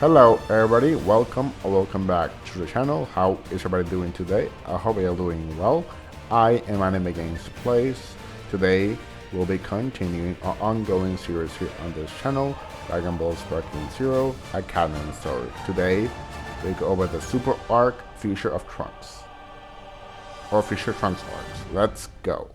Hello everybody, welcome or welcome back to the channel. How is everybody doing today? I hope you're doing well. I am Anime Games Plays. Today we'll be continuing our ongoing series here on this channel, Dragon Ball Sparking Zero, a canon story. Today we go over the Super Arc Future of Trunks. Or Future Trunks arcs. Let's go.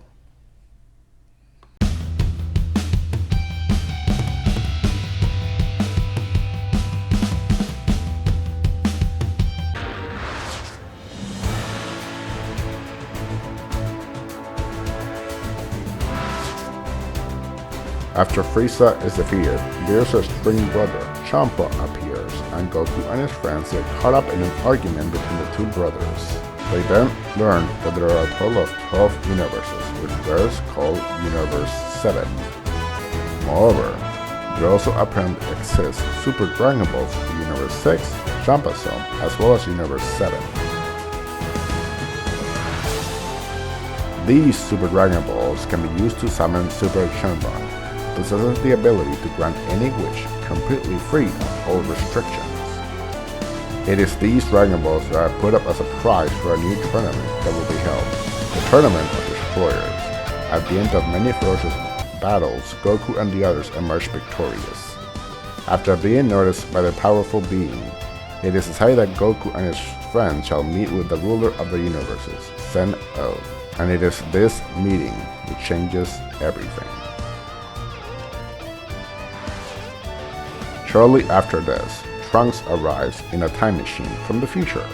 After Frieza is defeated, Vegeta's twin brother, Champa, appears, and Goku and his friends get caught up in an argument between the two brothers. They then learn that there are a total of 12 universes, which Bears call Universe 7. Moreover, there also apparently exists Super Dragon Balls for Universe 6, Champa Zone, as well as Universe 7. These Super Dragon Balls can be used to summon Super Shenron, possesses the ability to grant any wish completely free of all restrictions. It is these Dragon Balls that are put up as a prize for a new tournament that will be held, the Tournament of Destroyers. At the end of many ferocious battles, Goku and the others emerge victorious. After being noticed by the powerful being, it is decided that Goku and his friends shall meet with the ruler of the universes, Sen-O, and it is this meeting which changes everything. Shortly after this, Trunks arrives in a time machine from the future,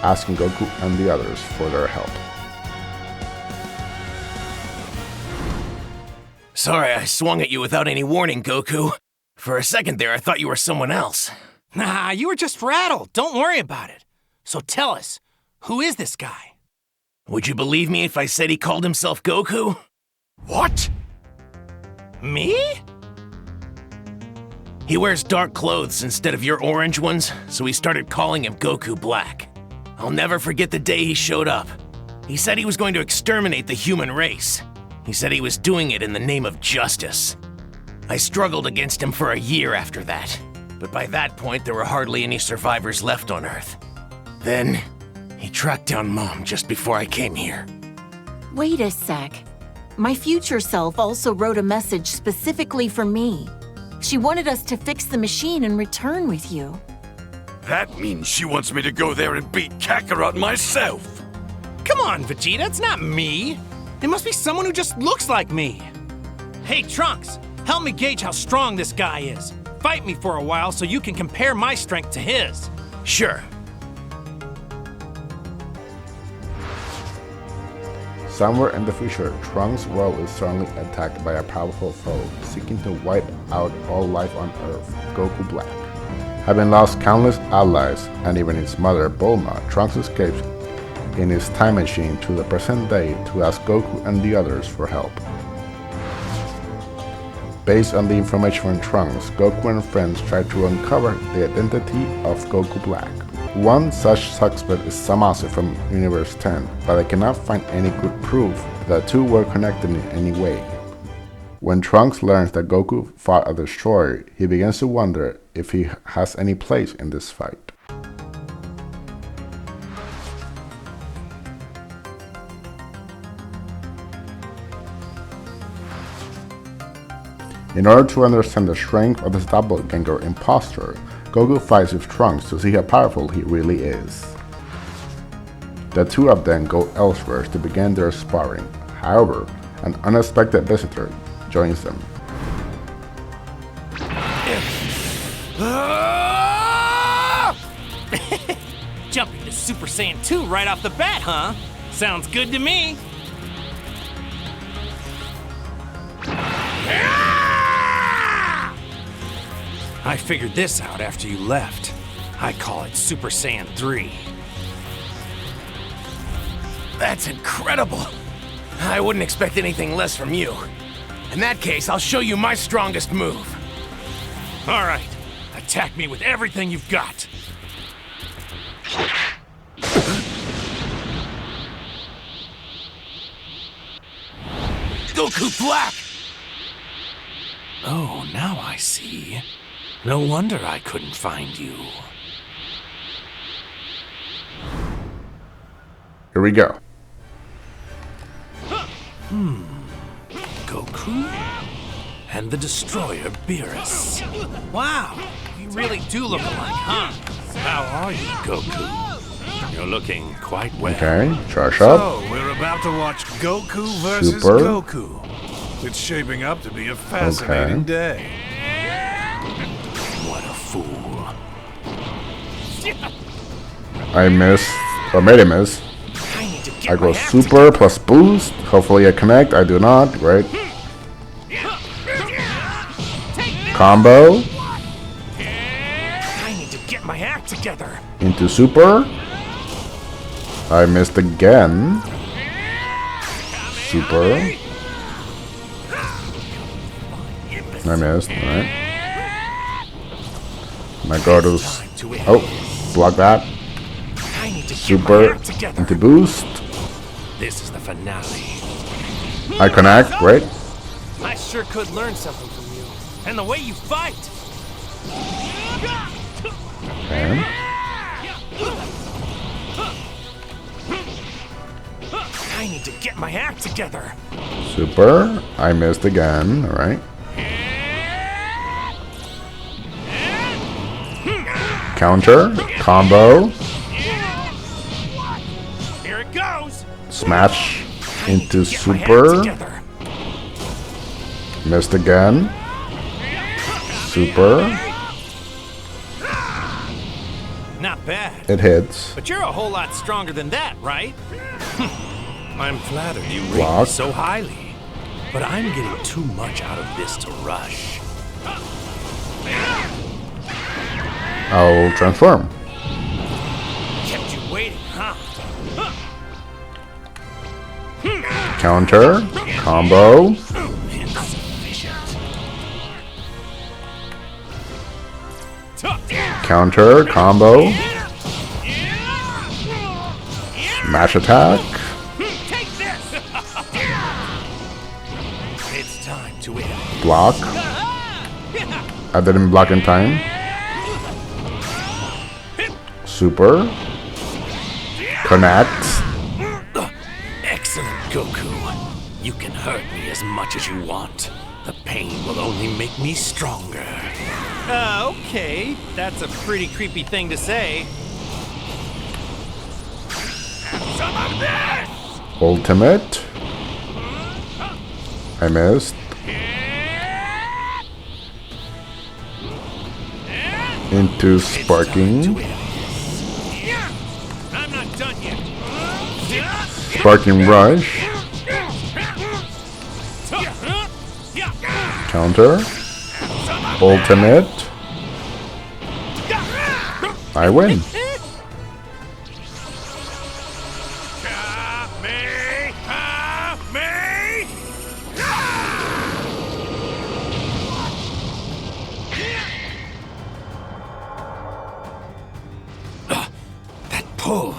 asking Goku and the others for their help. Sorry I swung at you without any warning, Goku. For a second there, I thought you were someone else. Nah, you were just rattled. Don't worry about it. So tell us, who is this guy? Would you believe me if I said he called himself Goku? What? Me? He wears dark clothes instead of your orange ones, so we started calling him Goku Black. I'll never forget the day he showed up. He said he was going to exterminate the human race. He said he was doing it in the name of justice. I struggled against him for a year after that, but by that point there were hardly any survivors left on Earth. Then, he tracked down Mom just before I came here. Wait a sec. My future self also wrote a message specifically for me. She wanted us to fix the machine and return with you. That means she wants me to go there and beat Kakarot myself. Come on, Vegeta, it's not me. It must be someone who just looks like me. Hey, Trunks, help me gauge how strong this guy is. Fight me for a while so you can compare my strength to his. Sure. Somewhere in the future, Trunks' world is suddenly attacked by a powerful foe seeking to wipe out all life on Earth, Goku Black. Having lost countless allies and even his mother, Bulma, Trunks escapes in his time machine to the present day to ask Goku and the others for help. Based on the information from Trunks, Goku and friends try to uncover the identity of Goku Black. One such suspect is Zamasu from Universe 10, but I cannot find any good proof that the two were connected in any way. When Trunks learns that Goku fought a destroyer, he begins to wonder if he has any place in this fight. In order to understand the strength of this doppelganger imposter, Goku fights with Trunks to see how powerful he really is. The two of them go elsewhere to begin their sparring. However, an unexpected visitor joins them. Jumping to Super Saiyan 2 right off the bat, huh? Sounds good to me. I figured this out after you left. I call it Super Saiyan 3. That's incredible. I wouldn't expect anything less from you. In that case, I'll show you my strongest move. All right, attack me with everything you've got. Goku Black! Oh, now I see. No wonder I couldn't find you. Here we go. Goku and the Destroyer Beerus. Wow, you really do look alike, huh? How are you, Goku? You're looking quite well. Okay, charge up. So, we're about to watch Goku versus Super. Goku. It's shaping up to be a fascinating day. What a fool. I missed, or made a miss. I need to get I my go act super plus boost. Hopefully I connect. I do not. Great. Combo I need to get my act together. into super. I missed again. Super. I missed. Alright. I go to. Oh, block that. I need to get my Super act together. into boost. This is the finale. I connect. Great. I sure could learn something from you. And the way you fight. Okay. I need to get my act together. Super. I missed again. Alright. Counter. Combo. Here it goes. Smash into Get my act super. together. Missed again. Super. Not bad. It hits. But you're a whole lot stronger than that, right? I'm flattered you rate me Block. so highly. But I'm getting too much out of this to rush. I'll transform. Kept you waiting, huh? Counter. Combo. Insufficient. Counter. Combo. Smash attack. Take this! It's time to end. Block. I didn't block in time. Super. Connect. Excellent, Goku. You can hurt me as much as you want. The pain will only make me stronger. Okay. That's a pretty creepy thing to say. Some of this! Ultimate. I missed. Into sparking. I'm not done yet. Sparking rush. Counter. Ultimate. I win. Pull.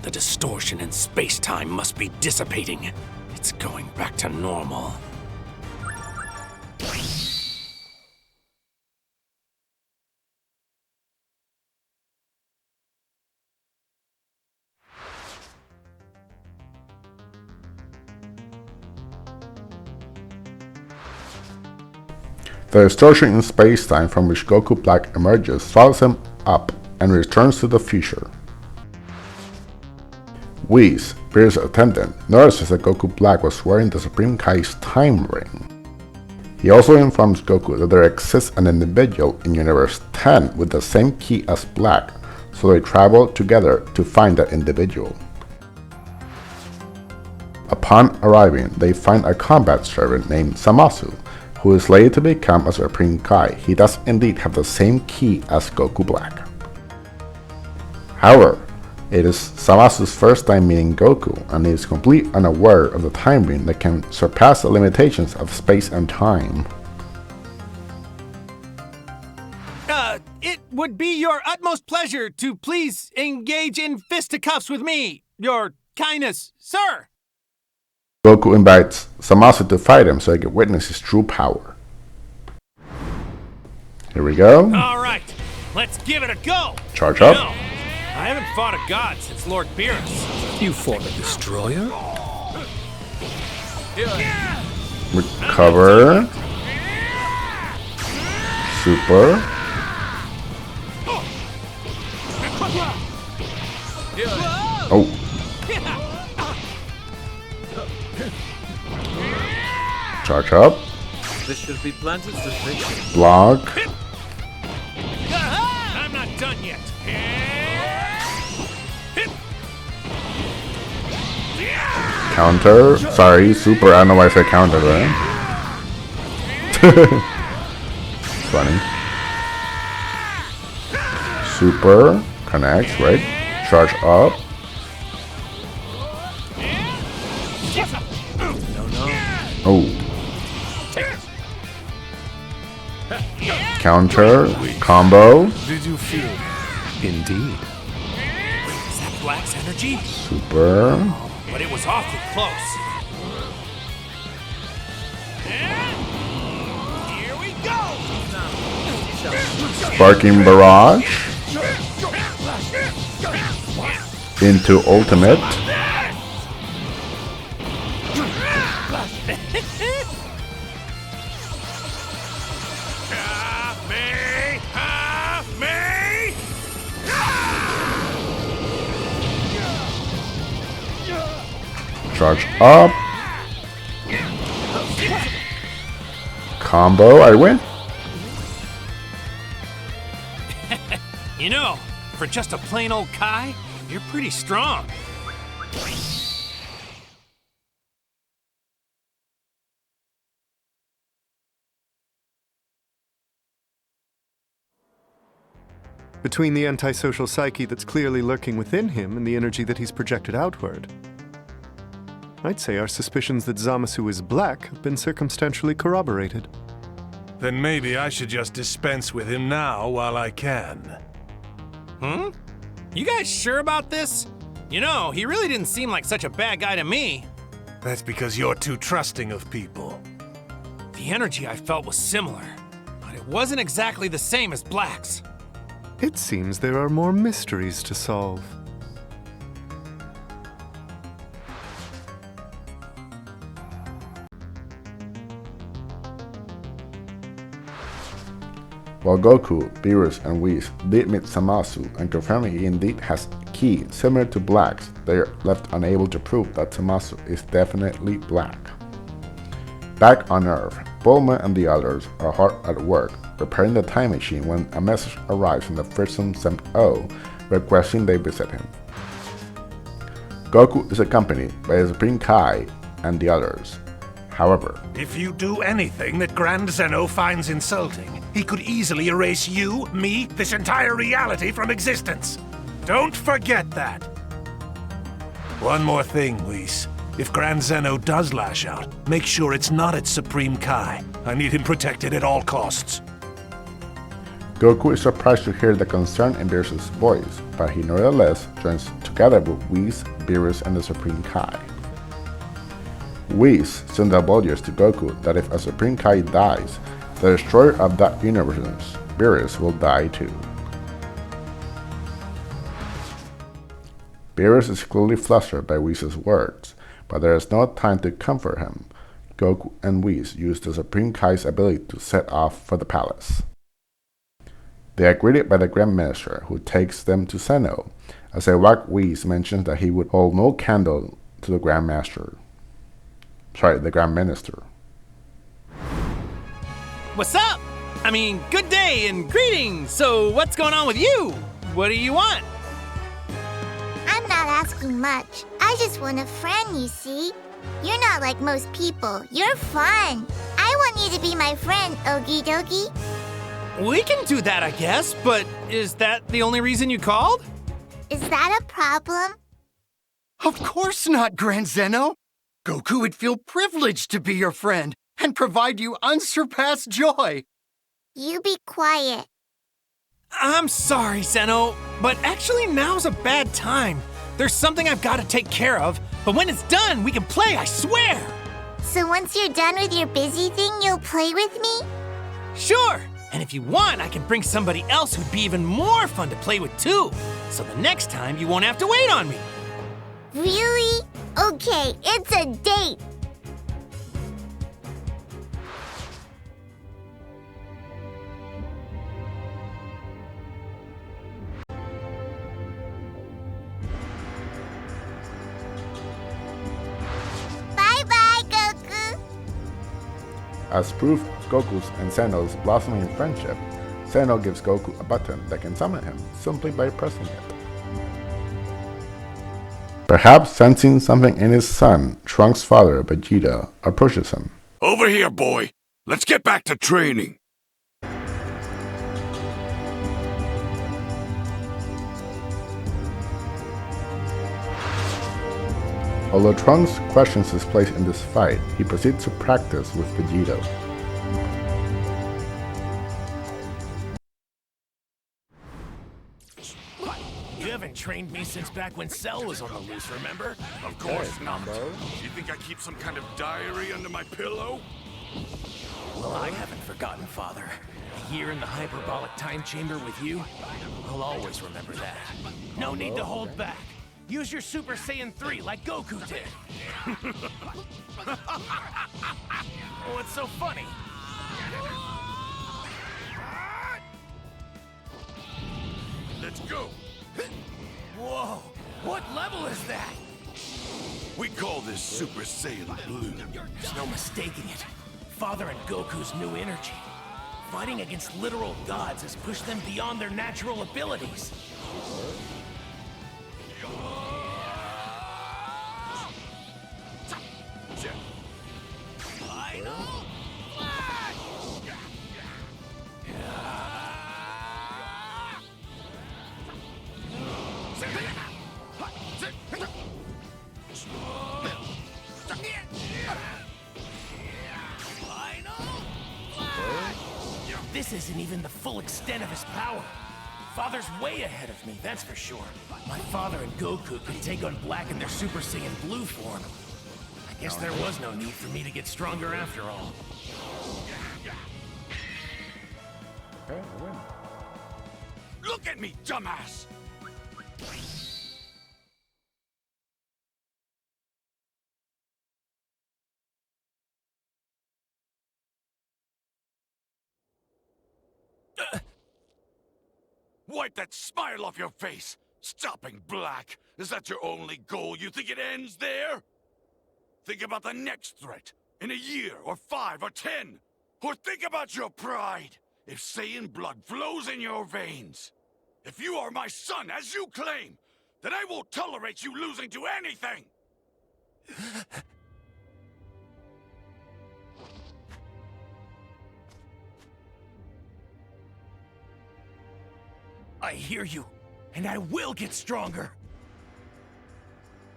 The distortion in space-time must be dissipating. It's going back to normal. The distortion in space-time from which Goku Black emerges follows him up and returns to the future. Whis, Beerus' attendant, notices that Goku Black was wearing the Supreme Kai's time ring. He also informs Goku that there exists an individual in Universe 10 with the same key as Black, so they travel together to find that individual. Upon arriving, they find a combat servant named Zamasu, who is later to become a Supreme Kai. He does indeed have the same key as Goku Black. However, it is Zamasu's first time meeting Goku, and he is completely unaware of the time ring that can surpass the limitations of space and time. It would be your utmost pleasure to please engage in fisticuffs with me, Your Kindness, sir! Goku invites Zamasu to fight him so he can witness his true power. Here we go. All right, let's give it a go. Charge No, up. I haven't fought a god since Lord Beerus. You fought a destroyer? Recover. Super. Oh. Charge up. This should be planted to fix. Block. I'm not done yet. Counter. Sorry, super. I don't know why I said counter, right? Funny. Super. Connects, right? Charge up. Oh. Counter. Combo. Did you feel that? Indeed. Is that Black's energy? Super. But it was awfully close. Here we go! Sparking Barrage. Into ultimate. Half me! Charge up. Combo. I win. You know, for just a plain old Kai, you're pretty strong. Between the antisocial psyche that's clearly lurking within him and the energy that he's projected outward, I'd say our suspicions that Zamasu is black have been circumstantially corroborated. Then maybe I should just dispense with him now while I can. You guys sure about this? You know, he really didn't seem like such a bad guy to me. That's because you're too trusting of people. The energy I felt was similar, but it wasn't exactly the same as Black's. It seems there are more mysteries to solve. While Goku, Beerus, and Whis did meet Zamasu and confirm he indeed has a key similar to Black's, they are left unable to prove that Zamasu is definitely Black. Back on Earth, Bulma and the others are hard at work repairing the time machine when a message arrives from the Fritzum 7-0 requesting they visit him. Goku is accompanied by the Supreme Kai and the others. However, If you do anything that Grand Zeno finds insulting, he could easily erase you, me, this entire reality from existence. Don't forget that. One more thing, Whis. If Grand Zeno does lash out, make sure it's not at Supreme Kai. I need him protected at all costs. Goku is surprised to hear the concern in Beerus' voice, but he nevertheless joins together with Whis, Beerus, and the Supreme Kai. Whis soon divulges to Goku that if a Supreme Kai dies, the destroyer of that universe, Beerus, will die too. Beerus is clearly flustered by Whis' words, but there is no time to comfort him. Goku and Whis use the Supreme Kai's ability to set off for the palace. They are greeted by the Grand Minister, who takes them to Zeno, as Wack Whis mentions that he would hold no candle to the Grand Master. Sorry, the Grand Minister. What's up? I mean, good day and greetings. So what's going on with you? What do you want? I'm not asking much. I just want a friend, you see. You're not like most people. You're fun. I want you to be my friend, Okie dokie. We can do that, I guess, but is that the only reason you called? Is that a problem? Of course not, Grand Zeno. Goku would feel privileged to be your friend and provide you unsurpassed joy. You be quiet. I'm sorry, Zeno, but actually now's a bad time. There's something I've got to take care of, but when it's done, we can play, I swear! So once you're done with your busy thing, you'll play with me? Sure! And if you want, I can bring somebody else who'd be even more fun to play with too. So the next time, you won't have to wait on me. Really? Okay, it's a date. Bye-bye, Goku. As proof of Goku's and Zeno's blossoming friendship, Zeno gives Goku a button that can summon him simply by pressing it. Perhaps sensing something in his son, Trunks' father, Vegeta, approaches him. Over here, boy. Let's get back to training. Although Trunks questions his place in this fight, he proceeds to practice with Vegeta. You haven't trained me since back when Cell was on the loose, remember? Of course not. You think I keep some kind of diary under my pillow? Well, I haven't forgotten, Father. A year in the hyperbolic time chamber with you, I'll always remember that. No need to hold back. Use your Super Saiyan 3 like Goku did. What's so funny? Let's go. Whoa, what level is that? We call this Super Saiyan Blue. There's no mistaking it. Father and Goku's new energy. Fighting against literal gods has pushed them beyond their natural abilities. This isn't even the full extent of his power. Father's way ahead of me, that's for sure. My father and Goku could take on Black in their Super Saiyan Blue form. I guess there was no need for me to get stronger after all. Okay, I win. Look at me, dumbass! Wipe that smile off your face! Stopping Black! Is that your only goal? You think it ends there? Think about the next threat. In a year, or 5, or 10. Or think about your pride. If Saiyan blood flows in your veins. If you are my son, as you claim, then I won't tolerate you losing to anything! I hear you, and I will get stronger.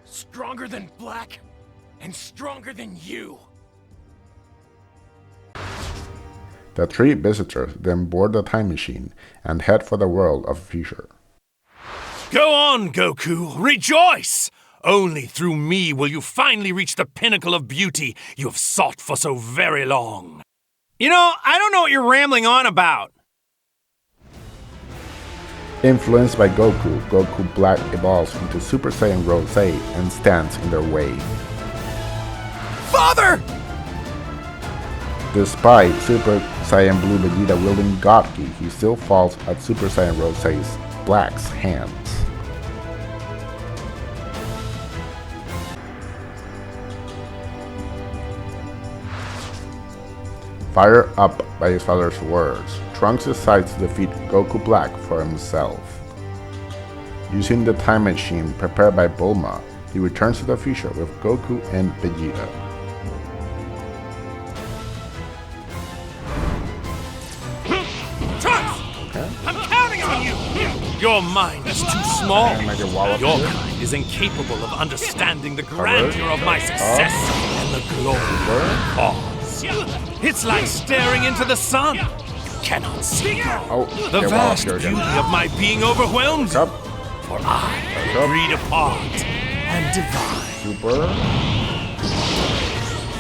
Stronger than Black, and stronger than you. The three visitors then board the time machine and head for the world of future. Go on, Goku, rejoice! Only through me will you finally reach the pinnacle of beauty you have sought for so very long. You know, I don't know what you're rambling on about. Influenced by Goku, Goku Black evolves into Super Saiyan Rose and stands in their way. Father! Despite Super Saiyan Blue Vegeta wielding God Ki, he still falls at Super Saiyan Rose's Black's hands. Fired up by his father's words, Trunks decides to defeat Goku Black for himself. Using the time machine prepared by Bulma, he returns to the future with Goku and Vegeta. Trunks! Okay. I'm counting on you! Your mind is too small. Your kind is incapable of understanding the grandeur of my success and the glory of the cause. It's like staring into the sun. You cannot see the vast beauty of my being overwhelmed. For I am breed apart and divine. Super.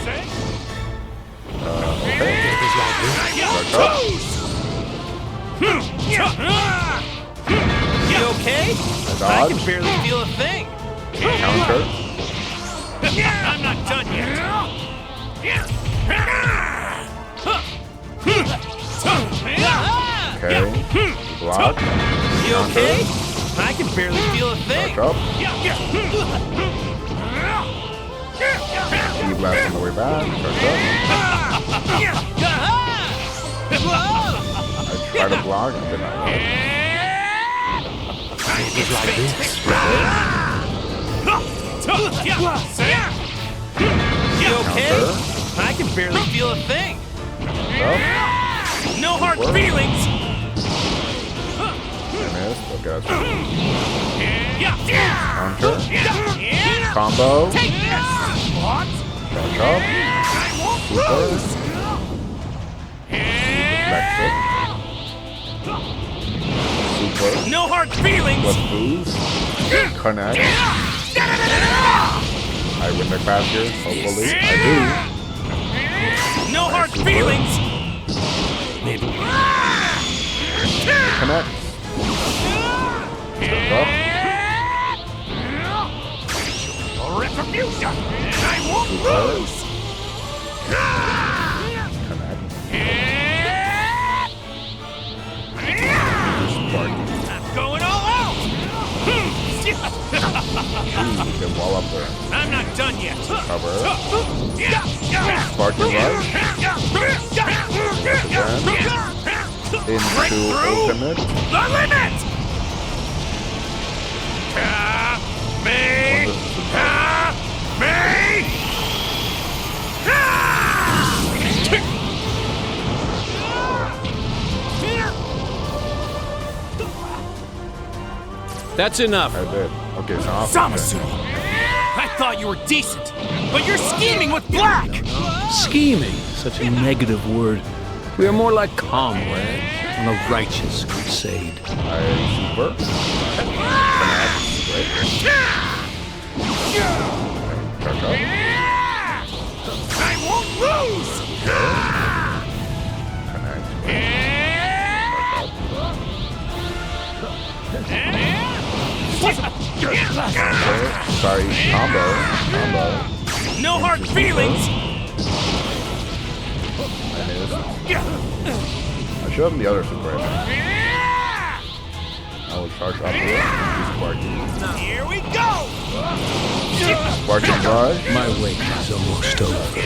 Okay. You okay? I Dodge. can barely feel a thing. Counter. I'm not done yet. Okay. Block. You okay? I can barely feel a thing. Back up. E-blast on the way back. Back up. I try to block, and then I It's like this. You okay? I can barely feel a thing. up. No hard feelings. I missed. Okay, that's counter. Combo. Take this. What? Back up. Super. Back foot. Super. No hard feelings. Plus boost. Connect. I win the class here, hopefully. I No hard feelings. do. Connect. Back up. Retribution. I won't Super. lose. Connect. I'm going all out. Ooh, get wall up there. I'm not done yet. Cover. Sparking rush. Into ultimate. The limit. Me. That's enough. I did. Okay, so off. Zamasu. I thought you were decent, but you're scheming with Black. Scheming, such a negative word. We are more like comrades on a righteous crusade. I super. Connect. Back up. I won't lose. Connect. Sorry, combo. No hard feelings. I should have the other super. I will charge up here. Here we go. Sparking rush. My wait is almost over.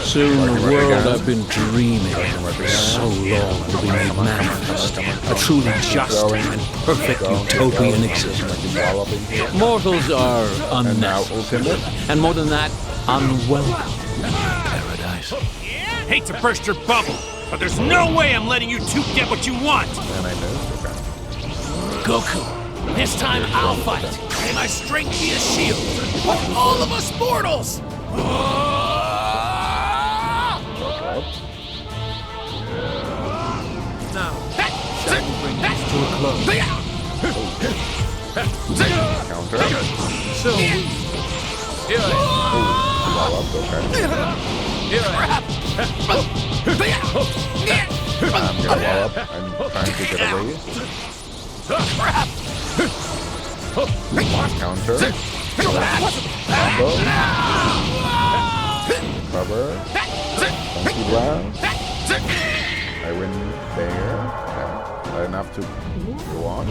Soon the world I've been dreaming of for so long will be made manifest. A truly just and perfect utopian existence. Mortals are And now unnecessary. ultimate. And more than that, unwelcome in paradise. Hate to burst your bubble, but there's no way I'm letting you two get what you want. And I missed. Okay. Goku, this time I'll fight. May my strength be a shield for all of us mortals. Now, shall we bring this to a close? Counter. So we... Here I Wall up. Okay. I'm gonna wall up. I'm trying to get away. Counter. Combo. Cover. Funky blast. I win there. Okay. Enough to go on.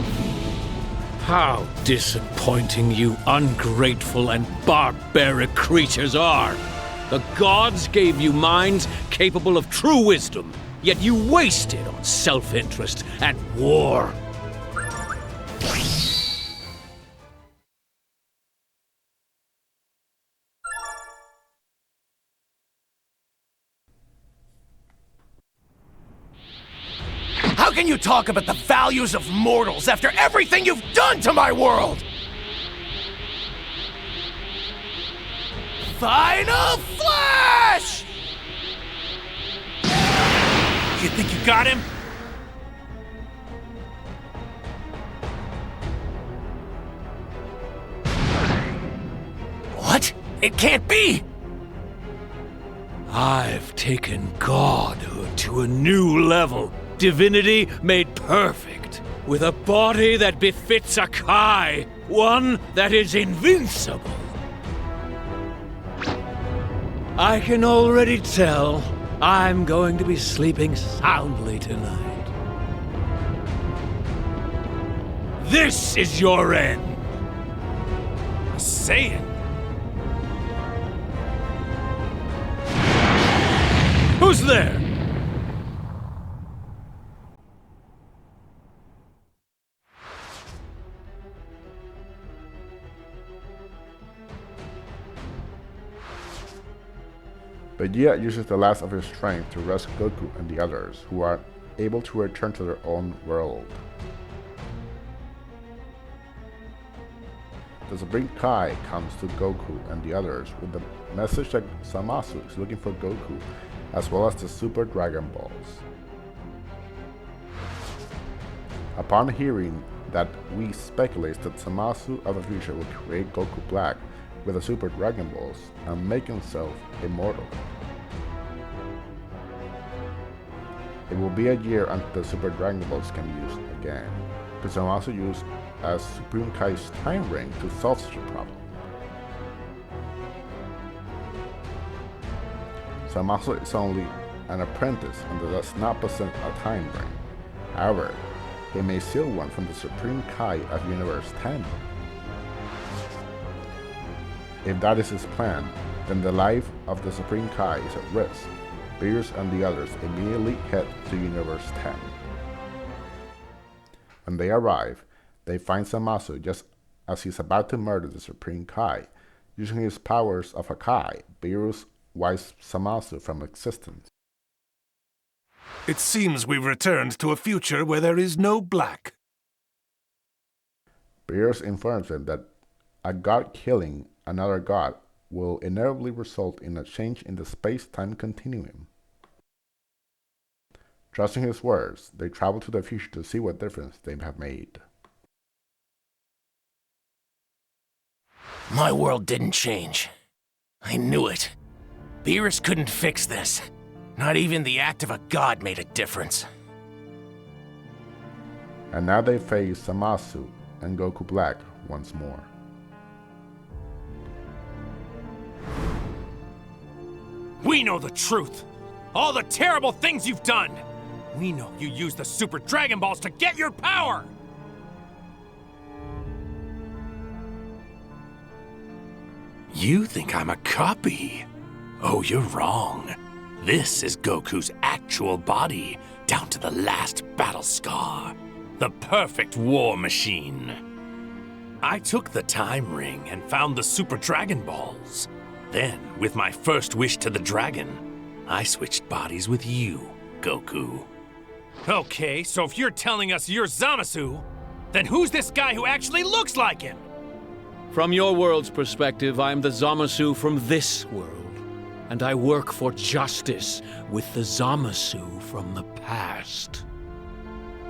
How disappointing you ungrateful and barbaric creatures are! The gods gave you minds capable of true wisdom, yet you waste it on self-interest and war. How can you talk about the values of mortals after everything you've done to my world? Final Flash! You think you got him? What? It can't be! I've taken godhood to a new level. Divinity made perfect, with a body that befits a Kai, one that is invincible. I can already tell I'm going to be sleeping soundly tonight. This is your end. Say it. Who's there? Vegeta uses the last of his strength to rescue Goku and the others, who are able to return to their own world. The Supreme Kai comes to Goku and the others with the message that Zamasu is looking for Goku, as well as the Super Dragon Balls. Upon hearing that, we speculate that Zamasu of the future will create Goku Black with the Super Dragon Balls and make himself immortal. It will be a year until the Super Dragon Balls can be used again, but Zamasu used as Supreme Kai's time ring to solve such a problem. Zamasu is only an apprentice and does not possess a time ring. However, he may steal one from the Supreme Kai of Universe 10. If that is his plan, then the life of the Supreme Kai is at risk. Beerus and the others immediately head to Universe 10. When they arrive, they find Zamasu just as he's about to murder the Supreme Kai. Using his powers of a Kai, Beerus wipes Zamasu from existence. It seems we've returned to a future where there is no black. Beerus informs them that a god killing another god will inevitably result in a change in the space-time continuum. Trusting his words, they travel to the future to see what difference they have made. My world didn't change. I knew it. Beerus couldn't fix this. Not even the act of a god made a difference. And now they face Zamasu and Goku Black once more. We know the truth. All the terrible things you've done. We know you used the Super Dragon Balls to get your power. You think I'm a copy? Oh, you're wrong. This is Goku's actual body, down to the last battle scar. The perfect war machine. I took the time ring and found the Super Dragon Balls. Then, with my first wish to the dragon, I switched bodies with you, Goku. Okay, so if you're telling us you're Zamasu, then who's this guy who actually looks like him? From your world's perspective, I'm the Zamasu from this world. And I work for justice with the Zamasu from the past.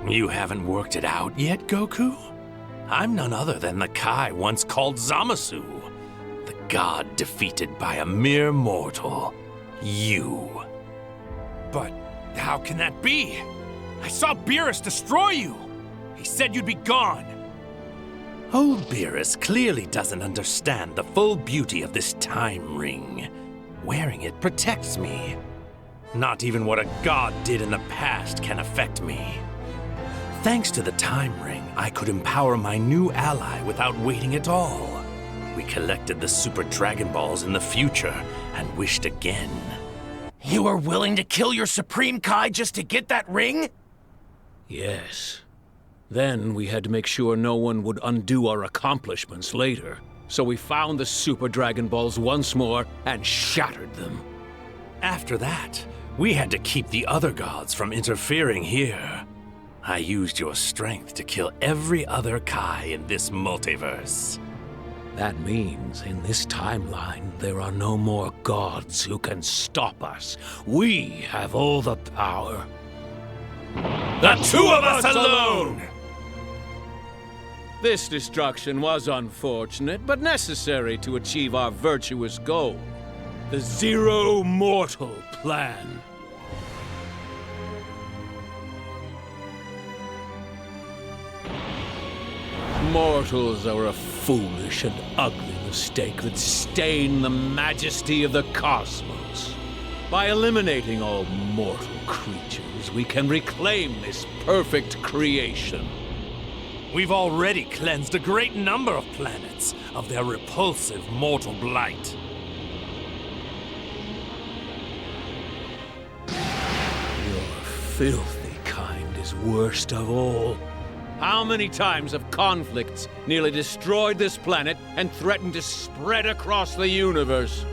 You haven't worked it out yet, Goku? I'm none other than the Kai once called Zamasu. The god defeated by a mere mortal. You. But how can that be? I saw Beerus destroy you. He said you'd be gone. Old Beerus clearly doesn't understand the full beauty of this time ring. Wearing it protects me. Not even what a god did in the past can affect me. Thanks to the time ring, I could empower my new ally without waiting at all. We collected the Super Dragon Balls in the future and wished again. You were willing to kill your Supreme Kai just to get that ring? Yes. Then we had to make sure no one would undo our accomplishments later. So we found the Super Dragon Balls once more and shattered them. After that, we had to keep the other gods from interfering here. I used your strength to kill every other Kai in this multiverse. That means in this timeline, there are no more gods who can stop us. We have all the power. The two of us alone! This destruction was unfortunate, but necessary to achieve our virtuous goal. The Zero Mortal Plan. Mortals are a foolish and ugly mistake that stain the majesty of the cosmos. By eliminating all mortal creatures, we can reclaim this perfect creation. We've already cleansed a great number of planets of their repulsive mortal blight. Your filthy kind is worst of all. How many times have conflicts nearly destroyed this planet and threatened to spread across the universe?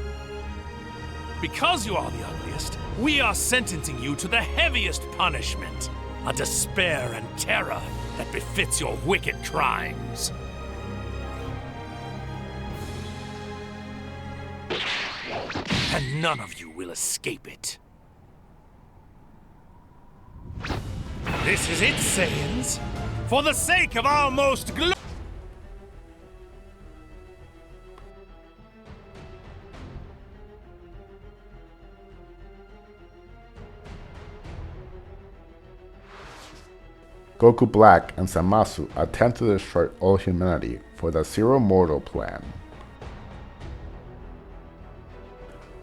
Because you are the ugliest, we are sentencing you to the heaviest punishment. A despair and terror that befits your wicked crimes. And none of you will escape it. This is it, Saiyans. For the sake of our most Goku Black and Zamasu attempt to destroy all humanity for the Zero Mortal plan,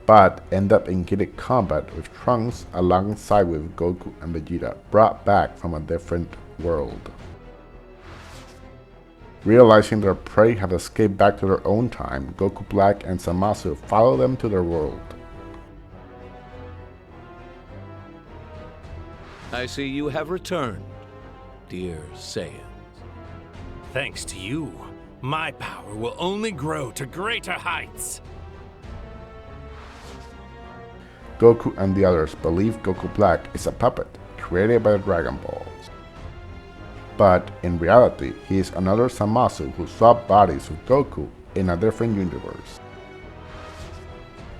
but end up in heated combat with Trunks alongside with Goku and Vegeta brought back from a different world. Realizing their prey have escaped back to their own time, Goku Black and Zamasu follow them to their world. I see you have returned, dear Saiyans. Thanks to you, my power will only grow to greater heights. Goku and the others believe Goku Black is a puppet created by the Dragon Balls. But in reality, he is another Zamasu who swapped bodies with Goku in a different universe.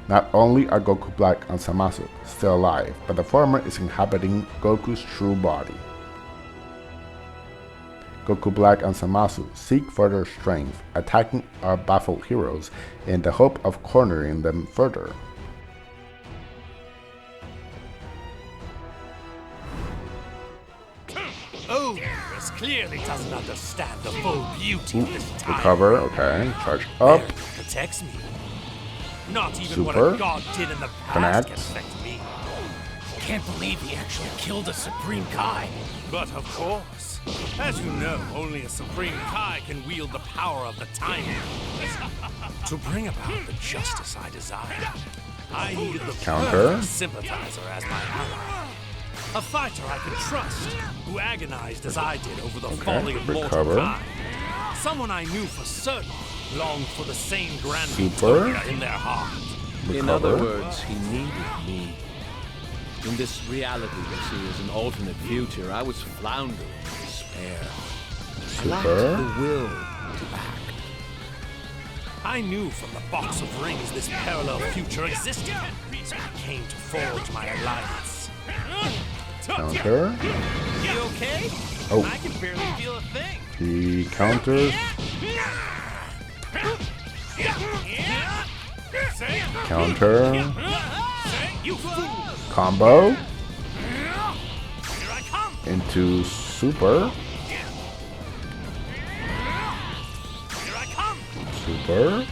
Not only are Goku Black and Zamasu still alive, but the former is inhabiting Goku's true body. Goku Black and Zamasu seek further strength, attacking our baffled heroes in the hope of cornering them further. Oh, this clearly doesn't understand the full beauty of this time. Recover, okay, charge up. Barely protects me. Not even Super. what a god did in the past Connect. can affect me. Can't believe he actually killed a Supreme Kai. But of course, as you know, only a Supreme Kai can wield the power of the Time Universe. To bring about the justice I desire, I needed the Counter. perfect sympathizer as my ally. A fighter I could trust, who agonized as I did over the folly of mortal recover. kind. Someone I knew for certain longed for the same grand Super. utopia in their heart. In Recover. other words, he needed me. In this reality you see as an alternate future, I was floundering in despair. I lacked Super. the will to act. I knew from the box of rings this parallel future existed, so I came to forge my alliance. Counter. You okay? Oh. I can barely feel a thing. He counters. Counter. You fool! Combo. Here I come! Into Super. Here I come! Super.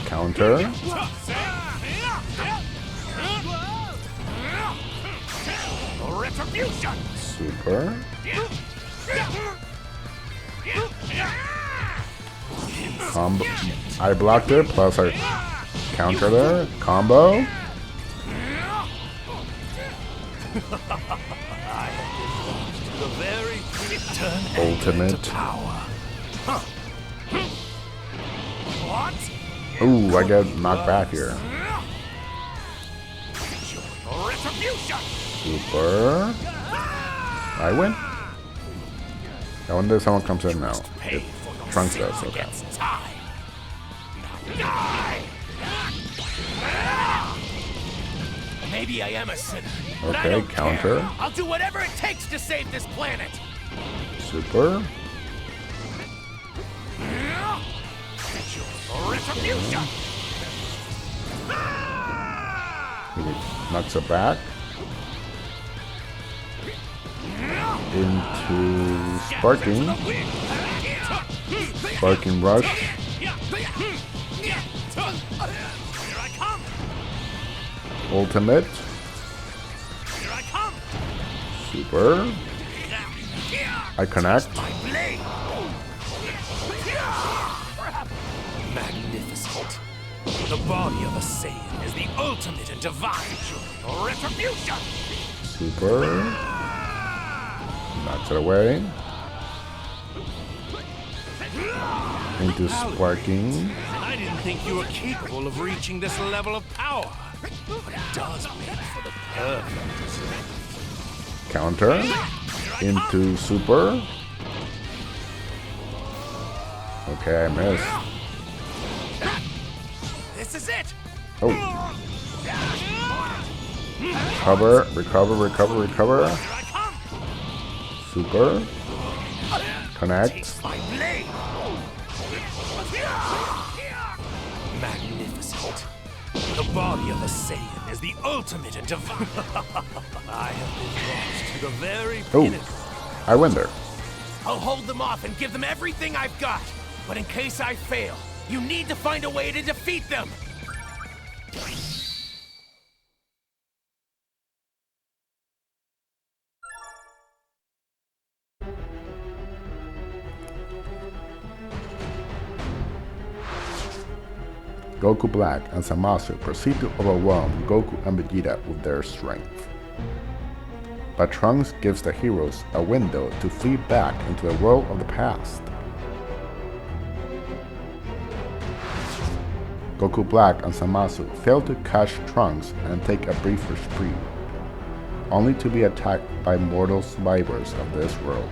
Counter. Retribution! Super. Combo. I blocked it, plus I counter there. Combo. The very turn Ultimate. power. What? Ooh, I get knocked back here. Retribution! Super. I win. I wonder if someone comes in now. If Trunks does, okay. Maybe I am a sinner. But I Okay, don't counter. care. I'll do whatever it takes to save this planet. Super. Retribution! He knocks her back. Into Sparking. Sparking Rush. Ultimate. Super. I connect. Magnificent. The body of a Saiyan is the ultimate in divine joy or retribution. Super. Knocks it away. Into Sparking. I didn't think you were capable of reaching this level of power. But it does make for the perfect. Counter. Into Super. Okay, I missed. This is it. Oh. Recover. Super. Connect. Magnificent. The body of a Saiyan is the ultimate in divine. I have been brought to the very pinnacle. Oh, I win there. I'll hold them off and give them everything I've got. But in case I fail, you need to find a way to defeat them. Goku Black and Zamasu proceed to overwhelm Goku and Vegeta with their strength. But Trunks gives the heroes a window to flee back into the world of the past. Goku Black and Zamasu fail to catch Trunks and take a brief reprieve, only to be attacked by mortal survivors of this world.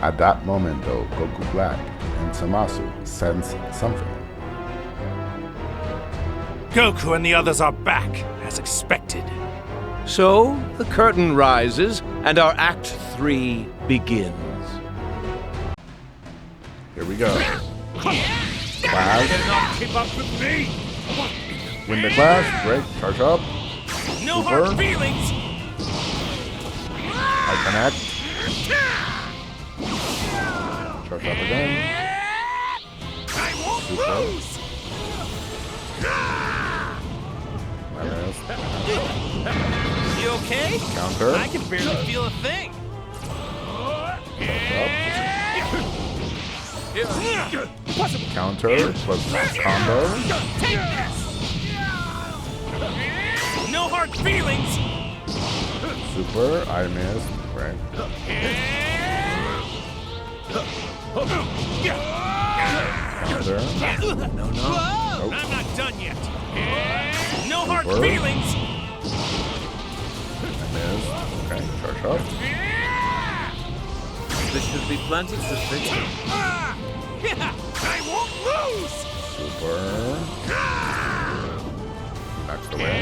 At that moment though, Goku Black and Zamasu sense something. Goku and the others are back, as expected. So, the curtain rises, and our Act 3 begins. Here we go. Clash. Cannot keep up with me. Win the clash. Great. Charge up. No Super. hard feelings. I connect. Charge up again. I won't Super. lose. I missed. You okay? Counter. I can barely feel a thing. Charge up. Counter plus combo. Take this. No hard feelings. Super. I missed. Right. Counter. No. Nope. I'm not done yet. No hard Super. feelings. I missed. Okay. Charge up. This should be plenty sufficient. I won't lose. Super. Knocks the way.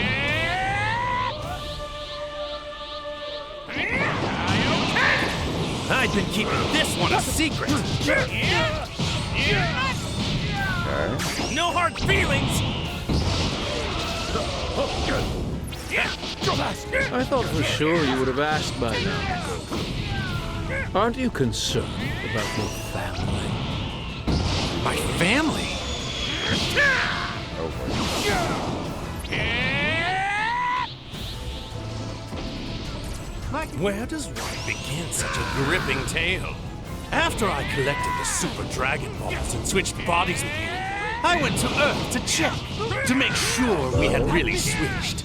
I've been keeping this one a secret. Okay. No hard feelings. I thought for sure you would have asked by now. Aren't you concerned about your family? My family. Oh boy. Where does one begin such a gripping tale? After I collected the Super Dragon Balls and switched bodies with you, I went to Earth to check, to make sure we had really switched.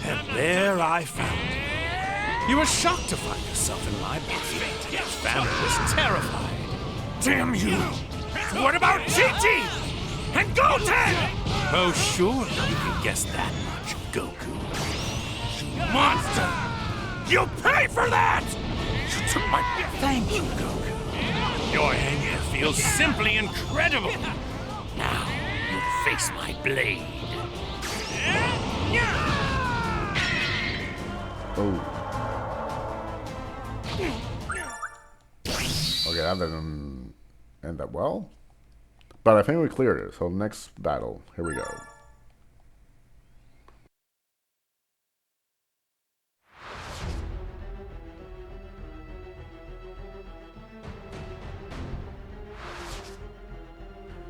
And there I found you. You were shocked to find yourself in my body. Your family was terrified. Damn you! What about Chi-Chi? And Goten? Oh, sure, you can guess that much, Goku. You monster! You pay for that! You took my... Thank you, Goku. Your anger feels simply incredible. Now, you face my blade. Oh. Okay, that didn't end up well. But I think we cleared it, so next battle. Here we go.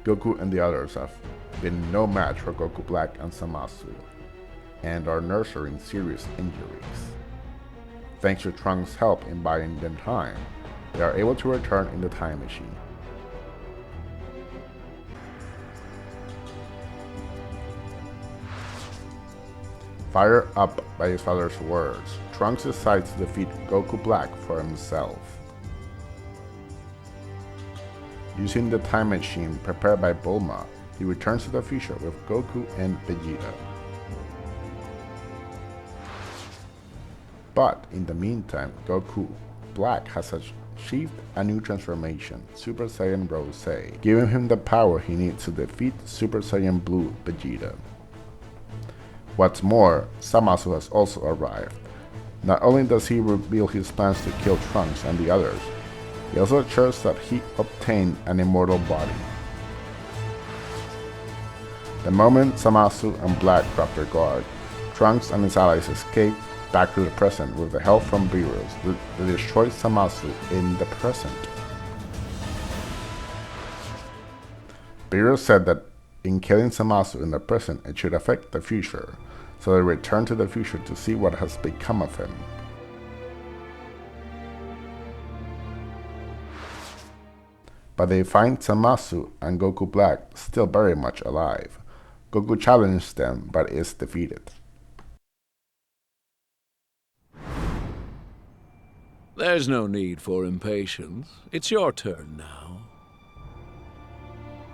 Goku and the others have been no match for Goku Black and Zamasu, and are nursing serious injuries. Thanks to Trunks' help in buying them time, they are able to return in the time machine. Fired up by his father's words, Trunks decides to defeat Goku Black for himself. Using the time machine prepared by Bulma, he returns to the future with Goku and Vegeta. But in the meantime, Goku Black has achieved a new transformation, Super Saiyan Rose, giving him the power he needs to defeat Super Saiyan Blue Vegeta. What's more, Zamasu has also arrived. Not only does he reveal his plans to kill Trunks and the others, he also assures that he obtained an immortal body. The moment Zamasu and Black drop their guard, Trunks and his allies escape back to the present with the help from Beerus that destroys Zamasu in the present. Beerus said that in killing Zamasu in the present, it should affect the future, so they return to the future to see what has become of him. But they find Zamasu and Goku Black still very much alive. Goku challenges them but is defeated. There's no need for impatience. It's your turn now.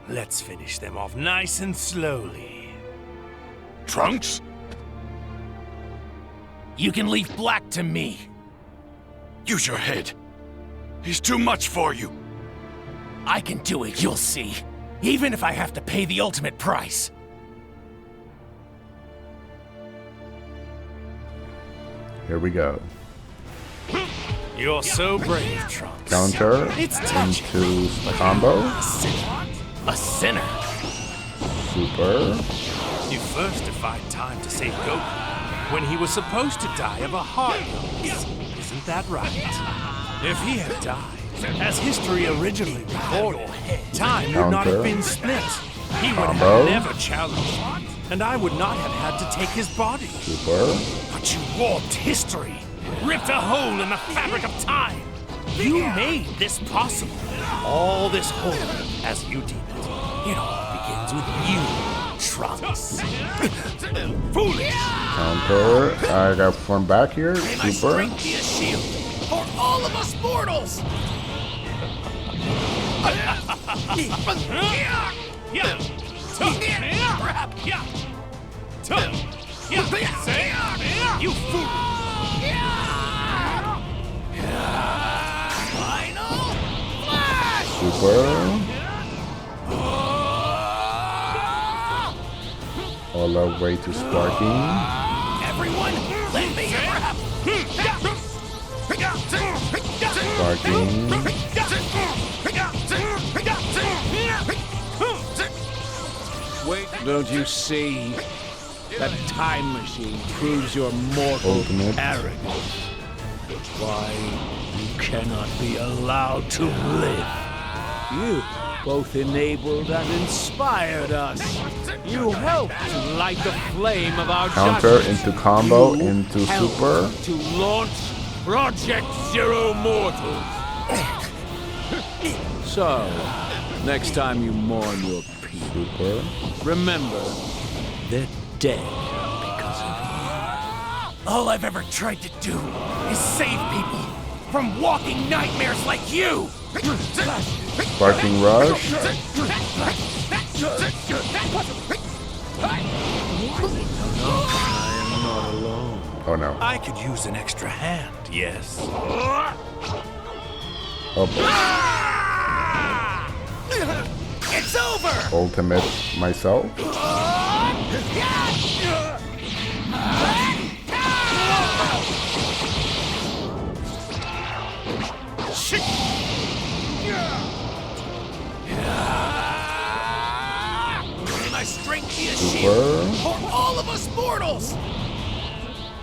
Let's finish them off nice and slowly. Trunks? You can leave Black to me. Use your head. He's too much for you. I can do it, you'll see. Even if I have to pay the ultimate price. Here we go. You're so brave, Trunks. Counter It's touching. into combo. A sinner. Super. You first defied time to save Goku when he was supposed to die of a heart illness. Isn't that right? If he had died, as history originally recorded, time would not have been split. He would have never challenged, and I would not have had to take his body. Super. But you warped history, ripped a hole in the fabric of time. You made this possible. All this whole, as you deem it. It all begins with you, Trunks. Foolish! Counter. I got one back here. May my Super. strength be a shield for all of us mortals! You fool! Final flash! Super. All the way to sparking. Everyone, let me wrap! Sparking. Wait, don't you see? That time machine proves your mortal Ultimate. arrogance. Why, you cannot be allowed to live. You both enabled and inspired us. You helped to light the flame of our Counter justice. into combo You into helped super. to launch Project Zero Mortals. So, next time you mourn your people, Super. remember, they're dead because of you. All I've ever tried to do is save people from walking nightmares like you! Sparking rush. I am not alone. Oh no. I could use an extra hand, yes. Oh boy. It's over! Ultimate myself. May my strength be a shield Super. for all of us mortals!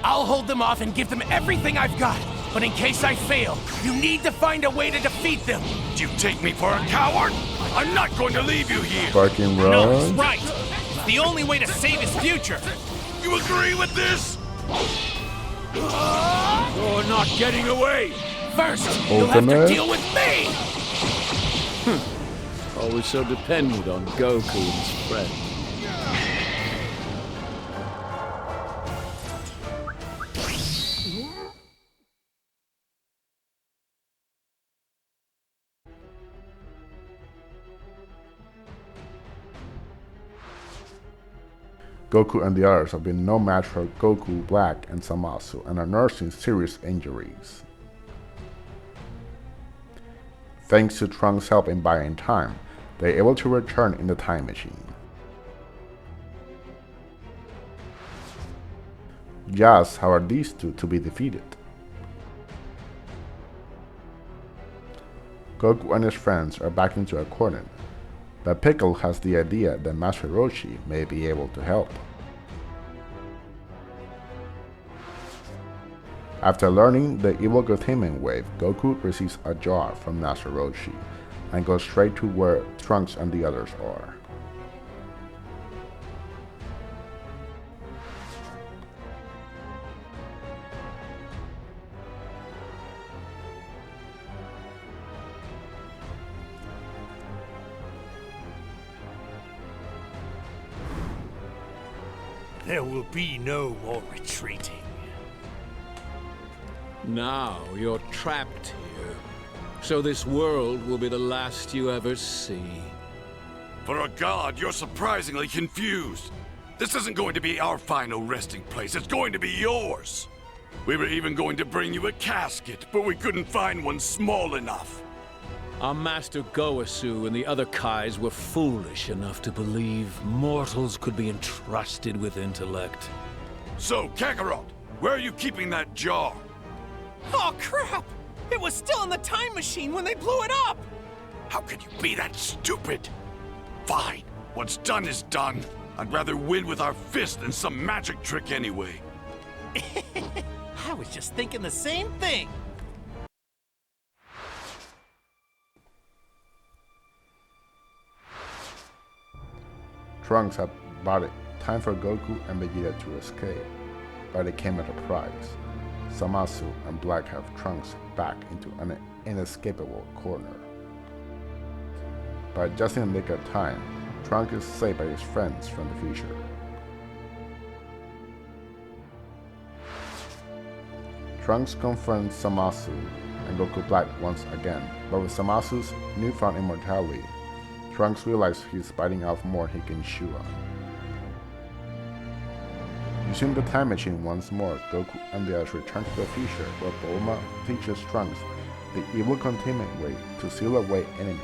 I'll hold them off and give them everything I've got. But in case I fail, you need to find a way to defeat them. Do you take me for a coward? I I'm not going to leave you here! Sparking No, Rod. he's right. It's the only way to save his future. You agree with this? You're not getting away! First, you'll have to Ultimate. deal with me! Always so dependent on Goku and his friends. Goku and the others have been no match for Goku, Black, and Zamasu and are nursing serious injuries. Thanks to Trunks' help in buying time, they are able to return in the time machine. Just how are these two to be defeated? Goku and his friends are back into a corner, but Pickle has the idea that Master Roshi may be able to help. After learning the evil containment wave, Goku receives a jar from Master Roshi and goes straight to where Trunks and the others are. There will be no more retreating. Now you're trapped here. So this world will be the last you ever see. For a god, you're surprisingly confused. This isn't going to be our final resting place, it's going to be yours. We were even going to bring you a casket, but we couldn't find one small enough. Our master Goasu and the other Kais were foolish enough to believe mortals could be entrusted with intellect. So, Kakarot, where are you keeping that jar? Oh, crap! It was still in the time machine when they blew it up! How could you be that stupid? Fine, what's done is done. I'd rather win with our fist than some magic trick anyway. I was just thinking the same thing. Trunks had bought it time for Goku and Vegeta to escape, but it came at a price. Zamasu and Black have Trunks back into an inescapable corner. But just in the nick of time, Trunks is saved by his friends from the future. Trunks confronts Zamasu and Goku Black once again, but with Zamasu's newfound immortality, Trunks realizes he's biting off more he can chew on. Using the time machine once more, Goku and the others return to the future where Bulma teaches Trunks the evil containment way to seal away enemies.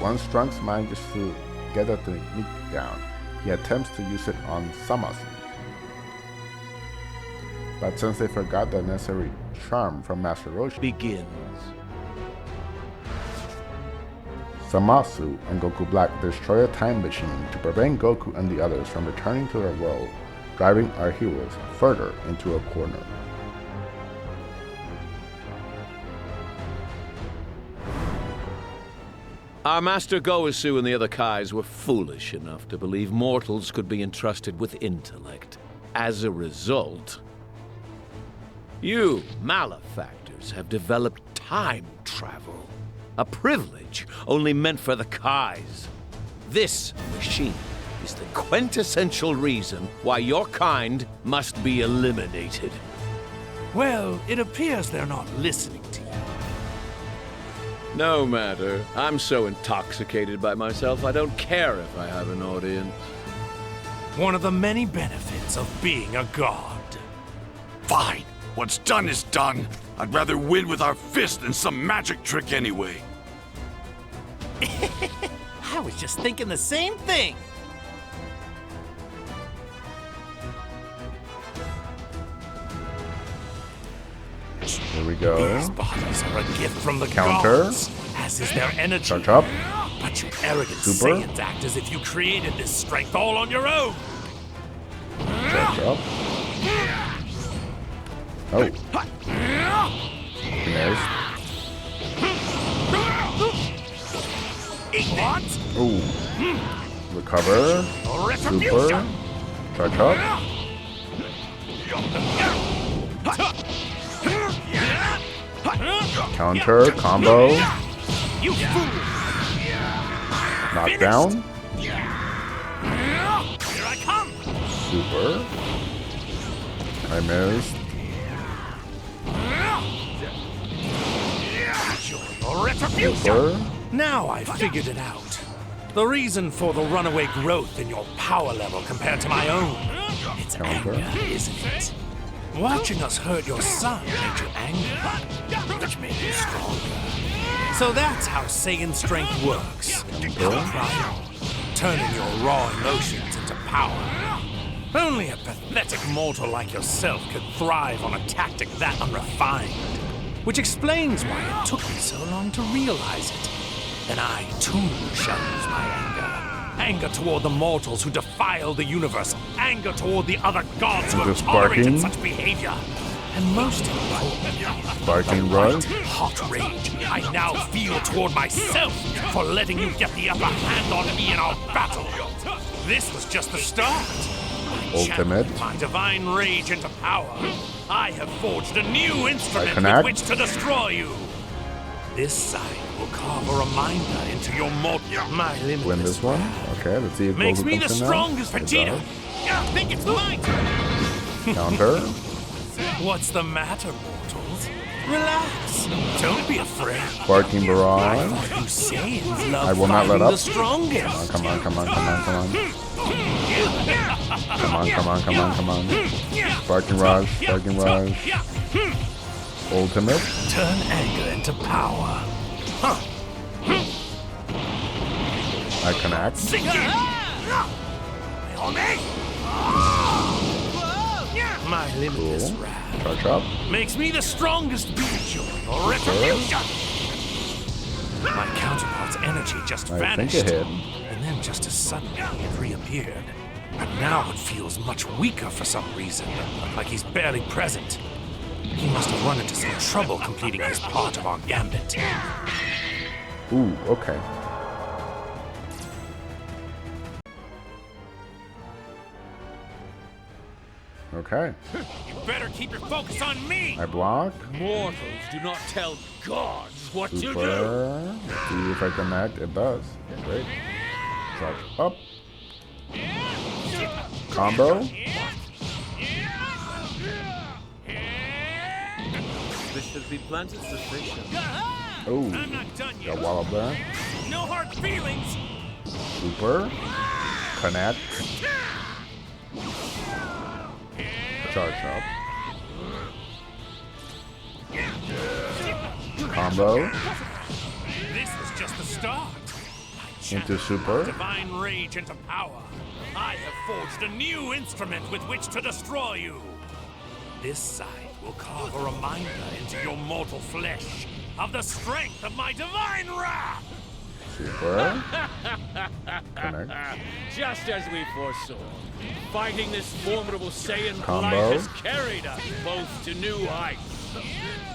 Once Trunks manages to get the technique down, he attempts to use it on Zamasu. But since they forgot the necessary charm from Master Roshi, Begins. Zamasu and Goku Black destroy a time machine to prevent Goku and the others from returning to their world, driving our heroes further into a corner. Our master Goasu and the other Kais were foolish enough to believe mortals could be entrusted with intellect. As a result, you malefactors have developed time travel. A privilege only meant for the Kais. This machine is the quintessential reason why your kind must be eliminated. Well, it appears they're not listening to you. No matter. I'm so intoxicated by myself, I don't care if I have an audience. One of the many benefits of being a god. Fine, what's done is done. I'd rather win with our fist than some magic trick anyway. I was just thinking the same thing. Here we go. These bodies are a gift from the Counter. gods, as is their energy. Charge up. But you arrogant Super. Saiyans act as if you created this strength all on your own. Charge up. Oh. Nice. Ooh. Recover. Super. Charge up. Counter. Combo. You fool! Knockdown. Here I come! Super. I missed. Your retribution! Super. Now I figured it out. The reason for the runaway growth in your power level compared to my own. It's Counter. anger, isn't it? Watching us hurt your son made you angry, which made you stronger. So that's how Saiyan strength works. Pride, turning your raw emotions into power. Only a pathetic mortal like yourself could thrive on a tactic that unrefined. Which explains why it took me so long to realize it. Then I, too, shall use my anger. Anger toward the mortals who defile the universe. Anger toward the other gods who have tolerated such behavior. And most importantly, Sparking Rush. hot rage I now feel toward myself for letting you get the upper hand on me in our battle. This was just the start. Ultimate. My divine rage into power. I have forged a new instrument connect. with which to destroy you. This side will carve a reminder into your my limitless Win this one. wrath. Okay, let's see if Makes Goku me the comes in now. strongest It Vegeta. does. I think it's my turn. Counter. What's the matter, mortals? Relax. Don't be afraid. Sparking Barrage. You Saiyans love I will not let fighting up. the strongest. Come on, come on, come on, come on. Come on, come on, come on, come on. Sparking Rush, Sparking Rush. Ultimate. Turn anger into power. I connect. My limitless Cool. wrath Charge up. makes me the strongest being. Your retribution. My counterpart's energy just I vanished. think it hit. And then just as suddenly it reappeared. But now it feels much weaker for some reason, like he's barely present. He must have run into some trouble completing his part of our gambit. Ooh, okay. Okay. You better keep your focus on me! I block. Mortals do not tell gods what to do. Super. See if I connect. It does. Great. Charge up. Combo. This should be planted sufficient. Ooh. I'm not done yet. Got wall up there. No hard feelings! Super. Connect. Charge up. Combo. This was just the start. Into super. Divine rage into power. I have forged a new instrument with which to destroy you. This side will carve a reminder into your mortal flesh of the strength of my divine wrath. Super. Connect. Just as we foresaw, fighting this formidable Saiyan Combo. blight has carried us both to new heights.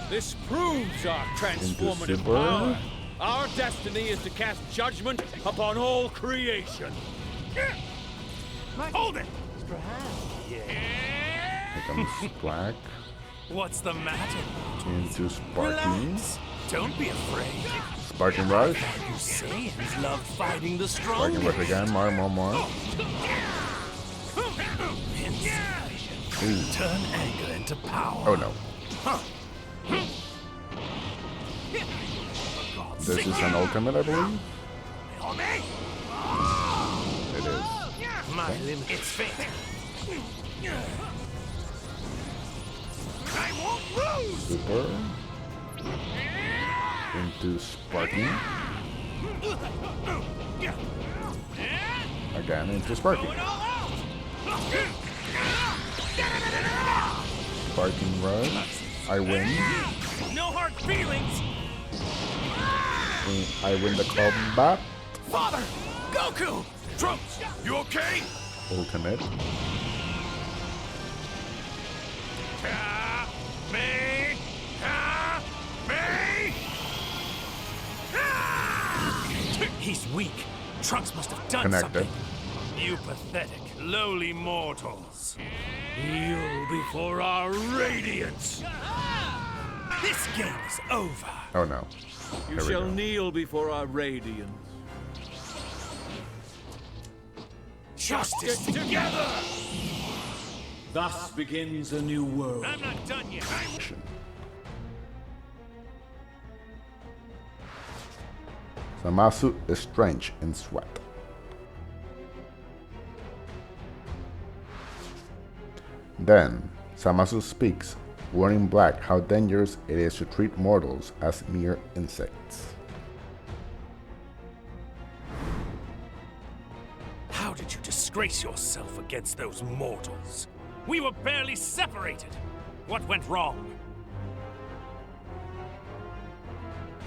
This proves our transformative super. power. Our destiny is to cast judgment upon all creation. Hold it! Here comes black. What's the matter? Into Sparking. Relax. Don't be afraid. Sparking Rush. You Saiyans love fighting the Sparking strongest. Rush again. More. Ooh. Turn anger into power. Oh no. This is an ultimate, I believe. It is. My limit. It's fate. I won't lose. Super. Into Sparking. Again into Sparking. Sparking Rush. I win. No hard feelings. I win the combat. Father, Goku, Trunks, You okay? Ultimate. me, me. He's weak. Trunks must have done Connected. something. You pathetic, lowly mortals. Kneel before our radiance. This game is over. Oh no. You Here we shall go. kneel before our radiance. Justice Together! Thus begins a new world. I'm not done yet. Zamasu is drenched in sweat. Then, Zamasu speaks, warning Black how dangerous it is to treat mortals as mere insects. How did you disgrace yourself against those mortals? We were barely separated. What went wrong?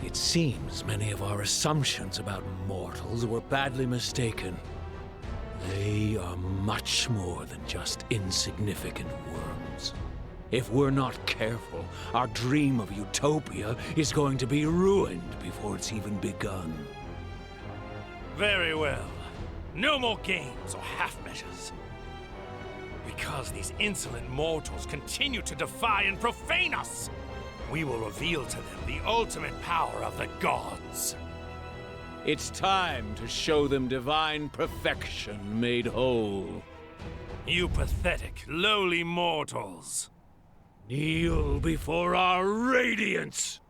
It seems many of our assumptions about mortals were badly mistaken. They are much more than just insignificant worms. If we're not careful, our dream of utopia is going to be ruined before it's even begun. Very well. No more games or half-measures. Because these insolent mortals continue to defy and profane us, we will reveal to them the ultimate power of the gods. It's time to show them divine perfection made whole. You pathetic, lowly mortals. Kneel before our radiance!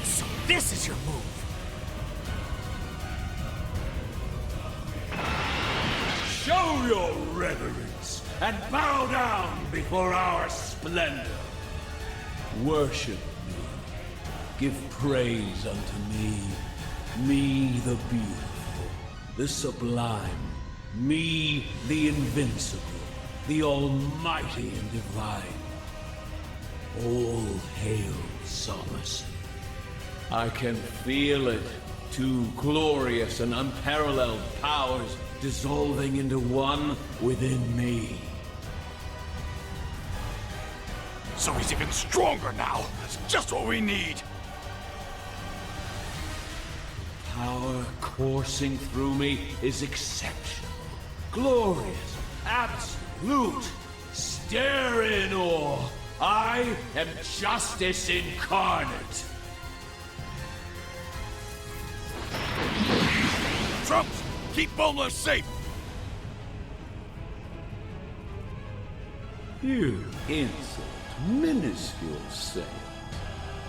So this is your move. Show your reverence and bow down before our splendor. Worship me. Give praise unto me. Me the beautiful, the sublime. Me the invincible, the almighty and divine. All hail Zamasu. I can feel it. Two glorious and unparalleled powers dissolving into one within me. So he's even stronger now. That's just what we need. Power coursing through me is exceptional, glorious, absolute. Stare in awe. I am justice incarnate. Trumps, keep Bulma safe. You insolent, minuscule saint.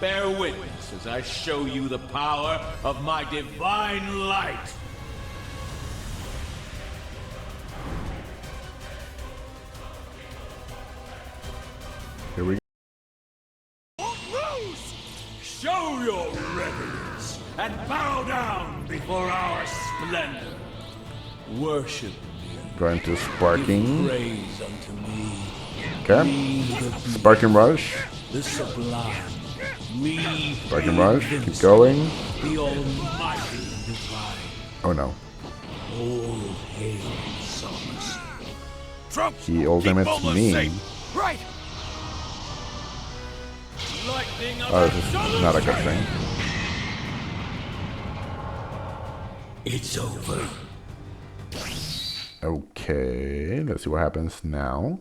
Bear witness as I show you the power of my divine light. Here we go. Show your reverence and bow down before our splendor. Worship me. Going to Sparking. Give praise unto me. Okay. Me the Sparking Rush. the sublime. Me Sparking the Rush. Keep invincible, going. The almighty and divine. Oh no. All hail Zamasu. Trumps, He keep ultimates Bulma me. safe. Right. Lightning of Oh, this is not a good thing. It's over. Okay, let's see what happens now.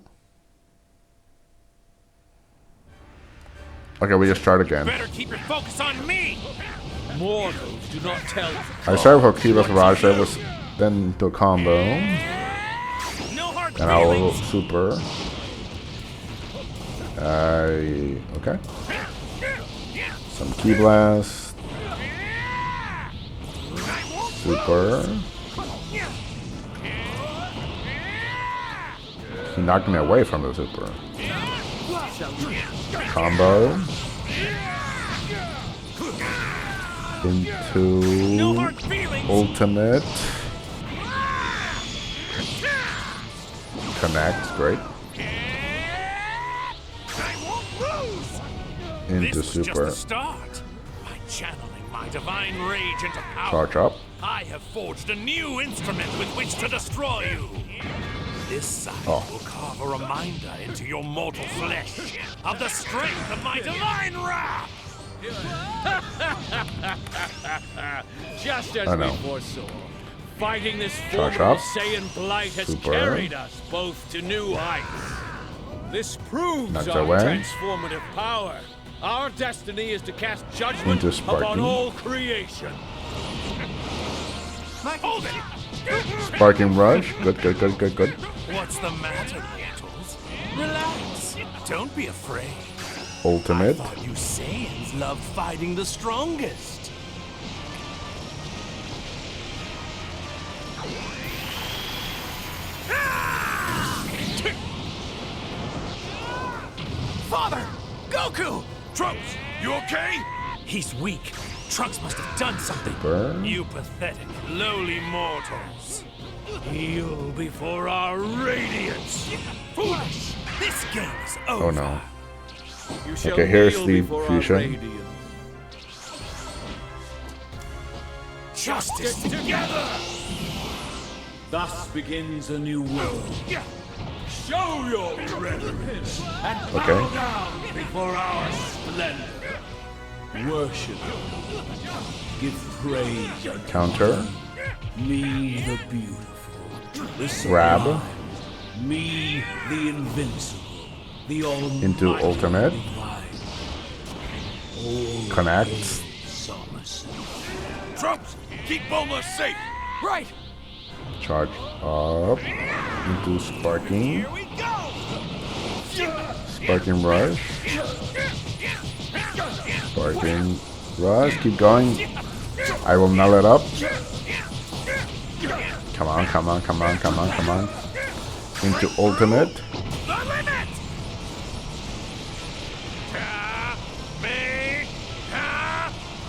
Okay, we just start again. Better keep your focus on me. Mortals do not tell. I started with Kiba's Raj, that was then to a combo. No hard And I'll feelings. super. Okay. Some Ki Blast. Super. He knocked me away from the super. Combo. No Into hard feelings. ultimate. Connects, great. I won't lose. Into This was super. just the start. By channeling my divine rage into power, Charge up. I have forged a new instrument with which to destroy you. This sign Oh. will carve a reminder into your mortal flesh of the strength of my divine wrath! Just as I we know. foresaw, fighting this Charge formidable up. Saiyan blight has Super. carried us both to new heights. This proves Knocked our away. transformative power. Our destiny is to cast judgment Into upon Sparky. all creation. Hold it! Sparking Rush. Good, good, good, good, good. What's the matter, mortals? Relax. Don't be afraid. Ultimate. Thought you Saiyans loved fighting the strongest. Father! Goku! Trunks, you okay? He's weak. Trunks must have done something. Burn. You pathetic, lowly mortals. Kneel before our radiance. Foolish! This game is over. Oh no. You shall Okay, here's kneel the before our fusion. radiance. Justice together! Thus begins a new world. Show your reverence and bow Okay. down before our splendor. Worship. Give praise unto Counter. me, the beautiful, the Grab. sublime, me, the invincible, the almighty. Into ultimate. divine. Connects. Somerset. Trunks, keep Bulma safe. Right! Charge up. Into Sparking. Here we go! Sparking Rush. Sparking Rush. Keep going. I will null it up. Come on, come on, come on, come on, come on. Into Ultimate. The limit! Me!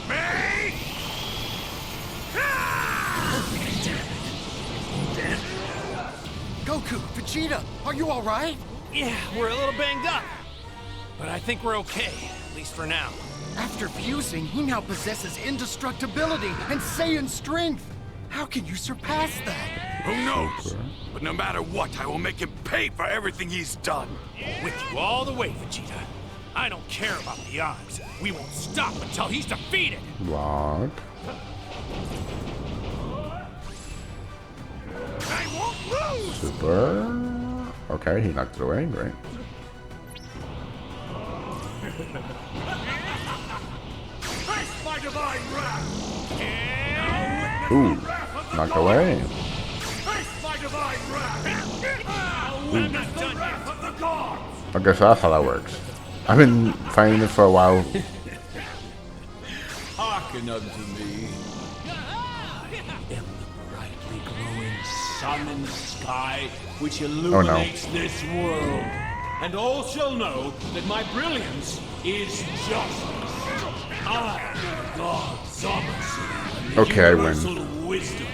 Me! Goku, Vegeta, are you all right? Yeah, we're a little banged up. But I think we're okay, at least for now. After fusing, he now possesses indestructibility and Saiyan strength. How can you surpass that? Who knows? But no matter what, I will make him pay for everything he's done. With you all the way, Vegeta. I don't care about the odds. We won't stop until he's defeated. Block. I won't lose! Super. Okay, he knocked it away. Great. Face my divine wrath! Ooh, knocked away. Face my divine wrath! I'm not done yet. Of the gods! I guess that's how that works. I've been fighting it for a while. Hearken unto me. I am the brightly glowing sun in the sky which illuminates this world. And all shall know that my brilliance is justice. I am God Somerset. The Okay, I win. universal wisdom,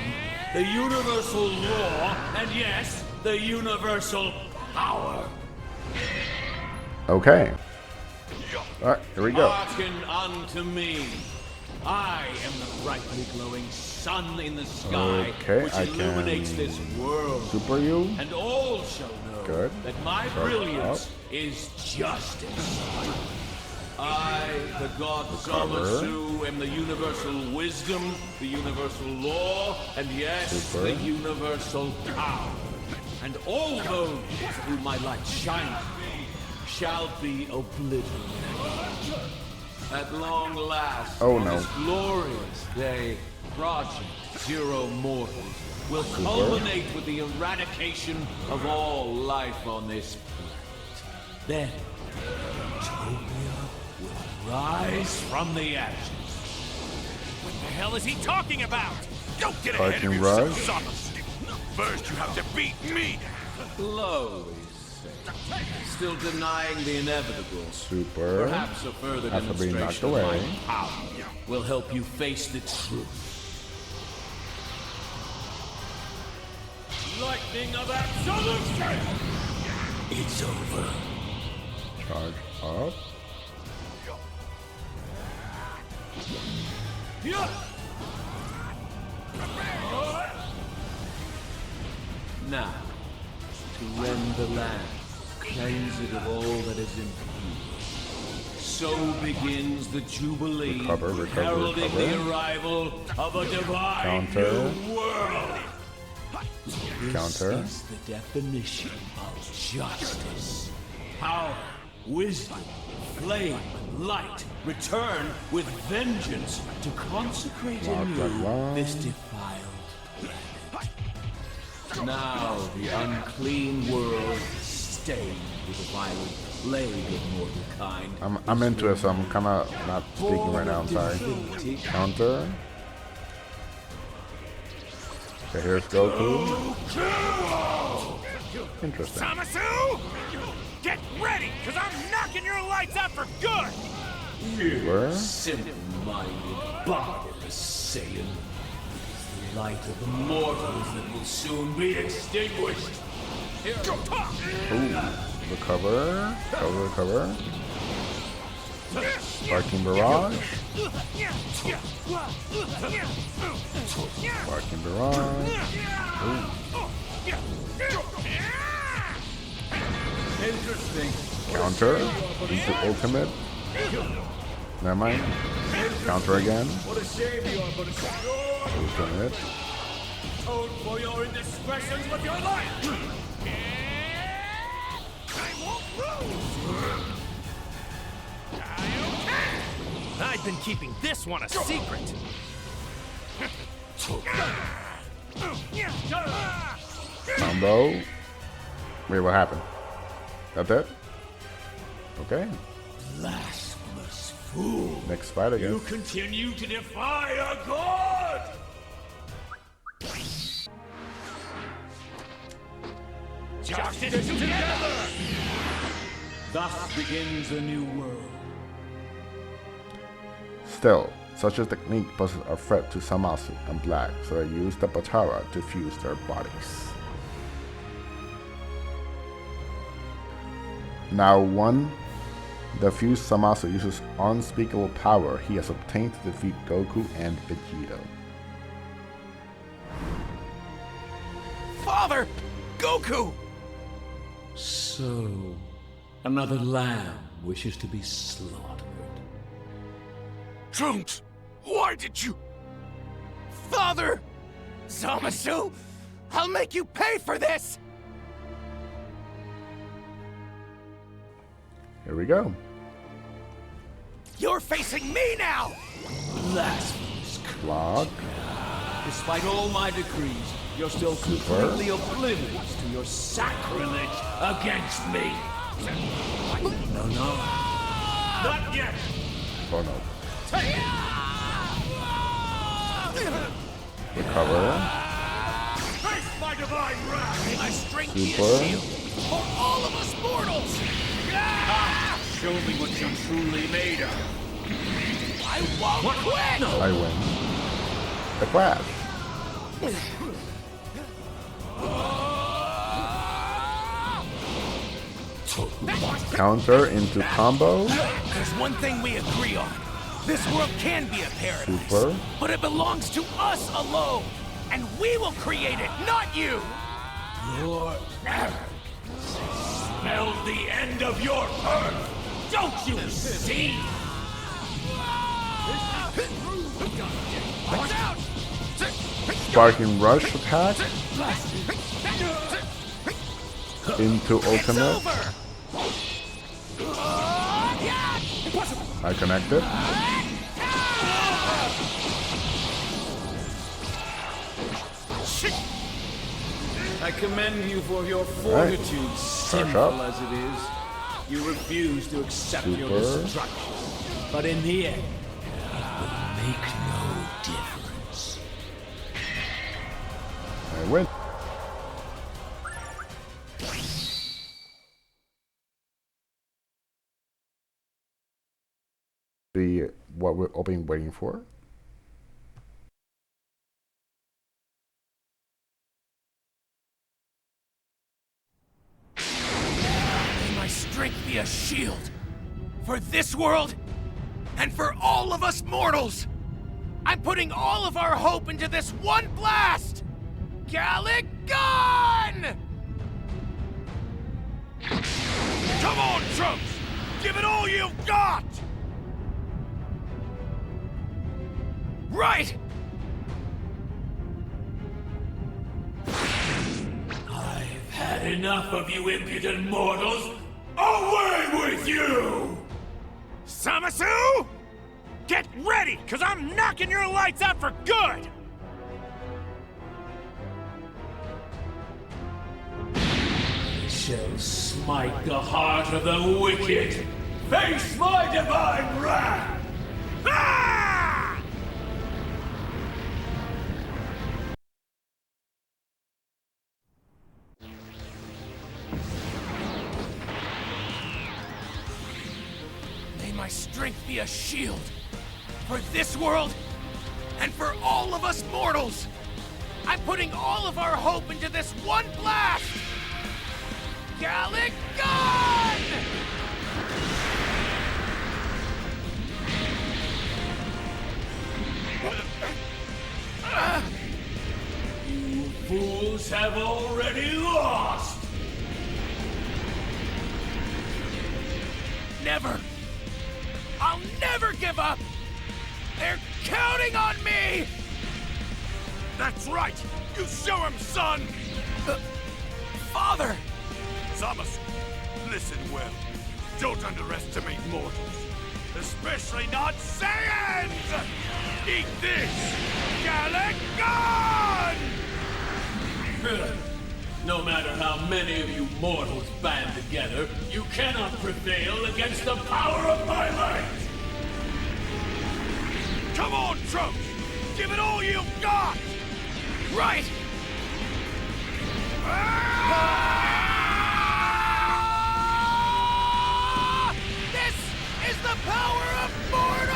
the universal law, and yes, the universal power. Okay. Alright, here we go. Hearken unto me. I am the brightly glowing sun in the sky Okay, which I illuminates can this world. Super you. And all shall know Good. that my Charge brilliance up. is justice. I, the god Recover. Zamasu, am the universal wisdom, the universal law, and yes, Super. the universal power. And all those whom my light shines shall be obliterated. At long last, Oh, on no. this glorious day, Project Zero Mortals will culminate with the eradication of all life on this planet. Then, Utopia will rise from the ashes. What the hell is he talking about? Don't get ahead of Sparking yourself, Rush. Somerset. First, you have to beat me. Slowly, say. Still denying the inevitable. Super. Perhaps a further After being knocked demonstration of away. my power will help you face the truth. Lightning of absolution! It's over. Charge up. Now, to rend the land, cleanse it of all that is impure. So begins the Jubilee, heralding the arrival of a divine new world. This is the definition of justice. Power, wisdom, flame, and light return with vengeance to consecrate anew this defiled planet. Now the unclean world stained with a violent plague of mortal kind. I'm into it, so I'm kind of not speaking right now. I'm sorry. Counter. Okay, here's Goku. Interesting. Zamasu! Get ready, because I'm knocking your lights out for good! Where? Simple-minded, barbarous Saiyan. The light of the mortals that will soon be extinguished. Ooh, recover. Recover. Sparking Barrage. Sparking Barrage. Ooh. Interesting. Counter. Into ultimate. Never mind. Counter again. What a shame you are, but it's Ultimate. atone for your indiscretions with your life. I won't lose! I've been keeping this one a secret. Combo. Wait, what happened? That's it? Okay. Blasphemous fool. Next fight, I You guess. continue to defy a god! Justice together! Thus begins a new world. Still, such a technique poses a threat to Zamasu and Black, so they use the Patara to fuse their bodies. Now the fused Zamasu uses unspeakable power he has obtained to defeat Goku and Vegeta. Father! Goku! So, another lamb wishes to be slaughtered. Trunks, why did you? Father! Zamasu! I'll make you pay for this! Here we go. You're facing me now! Blasphemous. Block. Despite all my decrees, you're still completely oblivious to your sacrilege against me. No, no. Not yet. Oh no. Recover. Face my divine wrath. My strength be a Super. shield for all of us mortals! Show me what you're truly made of. I won't quit! I win. The Clash. Counter into combo. There's one thing we agree on. This world can be a paradise, Super. but it belongs to us alone. And we will create it, not you! Your arrogance smells the end of your earth. Don't you see? Watch out! Sparking Rush attack. Into It's ultimate. over! I connected. I commend you for your fortitude, Right. simple up. as it is. You refuse to accept your Super. destruction. But in the end, it will make no difference. I win. What we're all been waiting for. May my strength be a shield for this world and for all of us mortals. I'm putting all of our hope into this one blast! Gallic Gun! Come on, Trunks! Give it all you've got! Right! I've had enough of you impudent mortals! Away with you! Zamasu! Get ready, cause I'm knocking your lights out for good! I shall smite the heart of the wicked! Face my divine wrath! Ah! May my strength be a shield for this world and for all of us mortals. I'm putting all of our hope into this one blast. Gallic Gun! You fools have already lost! Never. I'll never give up. They're counting on me. That's right! You show him, son! Father. Zamasu, listen well. Don't underestimate mortals. Especially not Saiyans! Eat this! Gallic Gun! No matter how many of you mortals band together, you cannot prevail against the power of my might! Come on, Trunks! Give it all you've got! Right. This is the power of mortals!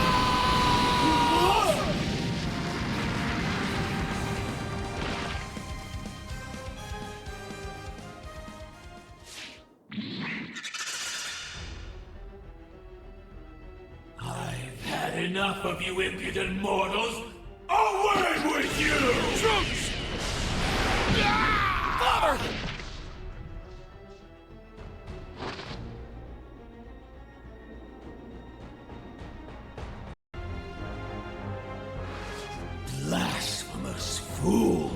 I've had enough of you impudent mortals! Away with you! Trunks! Father! Blasphemous fool!